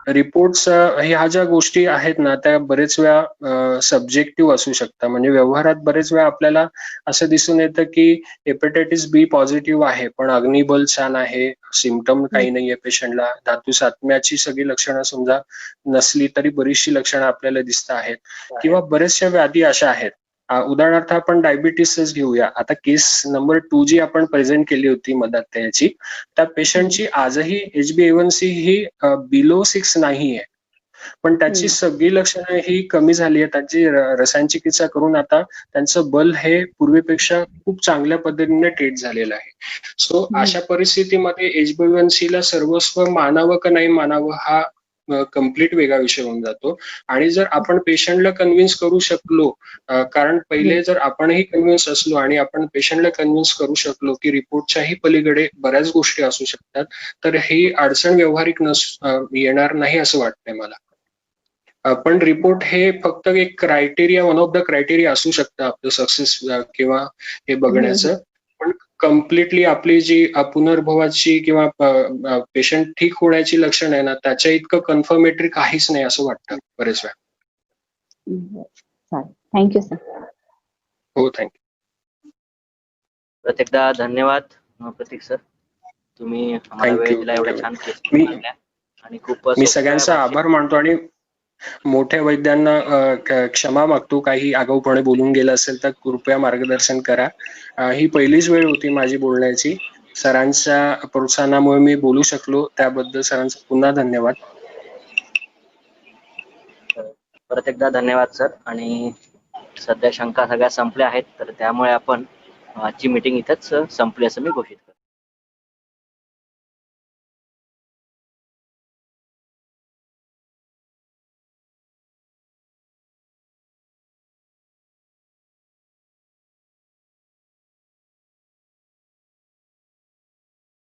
रिपोर्ट्स ह्या ज्या गोष्टी आहेत ना त्या बरेच वेळा सब्जेक्टिव्ह असू शकतात. म्हणजे व्यवहारात बरेच वेळा आपल्याला असं दिसून येतं की हेपॅटायटिस B पॉझिटिव्ह आहे पण अग्निबल छान आहे, सिम्पटम काही नाहीये पेशंटला, धातू सातम्याची सगळी लक्षणं समजा नसली तरी बरीचशी लक्षणं आपल्याला दिसत आहेत किंवा बऱ्याचशा व्याधी अशा आहेत. उदाहरणार्थ आपण डायबिटीसच घेऊया. आता केस नंबर 2 जी आपण प्रेझेंट केली होती मधात त्याची, त्या पेशंटची आजही HbA1c ही बिलो 6 नाहीये. पण त्याची सगळी लक्षणं ही कमी झाली आहेत. त्यांची रसायन चिकित्सा करून आता त्यांचं बल हे पूर्वीपेक्षा खूप चांगल्या पद्धतीने ट्रीट झालेलं आहे. सो अशा परिस्थितीमध्ये HbA1c ला सर्वस्व मानावं का नाही मानावं हा कम्प्लीट वेगळा विषय होऊन जातो. आणि जर आपण पेशंटला कन्व्हिन्स करू शकलो, कारण पहिले जर आपणही कन्व्हिन्स असलो आणि आपण पेशंटला कन्व्हिन्स करू शकलो की रिपोर्टच्याही पलीकडे बऱ्याच गोष्टी असू शकतात, तर ही अडचण व्यावहारिक येणार नाही असं वाटतंय मला. पण रिपोर्ट हे फक्त एक criteria, one of the criteria असू शकतं आपलं सक्सेस किंवा हे बघण्याचं. पण कम्प्लिटली आपली जी पुनर्भवाची किंवा पेशंट ठीक होण्याची लक्षण आहे ना त्याच्या इतकं कन्फर्मेटरी काहीच नाही असं वाटतं बरेच वेळा. चालेल, थँक्यू सर. हो, थँक्यू. प्रत्येकदा धन्यवाद प्रतीक सर. तुम्ही आम्हाला वेळ थँक्यू, दिला, एवढ्या छान केसेस मी मांडल्या आणि खूप मी सोप्या सगळ्यांचा भाषेत. आभार मानतो आणि मोठ्या वैद्यांना क्षमा मागतो. काही आगाऊपणे बोलून गेलं असेल तर कृपया मार्गदर्शन करा. ही पहिलीच वेळ होती माझी बोलण्याची. सरांच्या प्रोत्साहनामुळे मी बोलू शकलो त्याबद्दल सरांचा पुन्हा धन्यवाद. परत एकदा धन्यवाद सर. आणि सध्या शंका सगळ्या संपल्या आहेत तर त्यामुळे आपण आजची मीटिंग इथंच संपली असं मी घोषित करतो.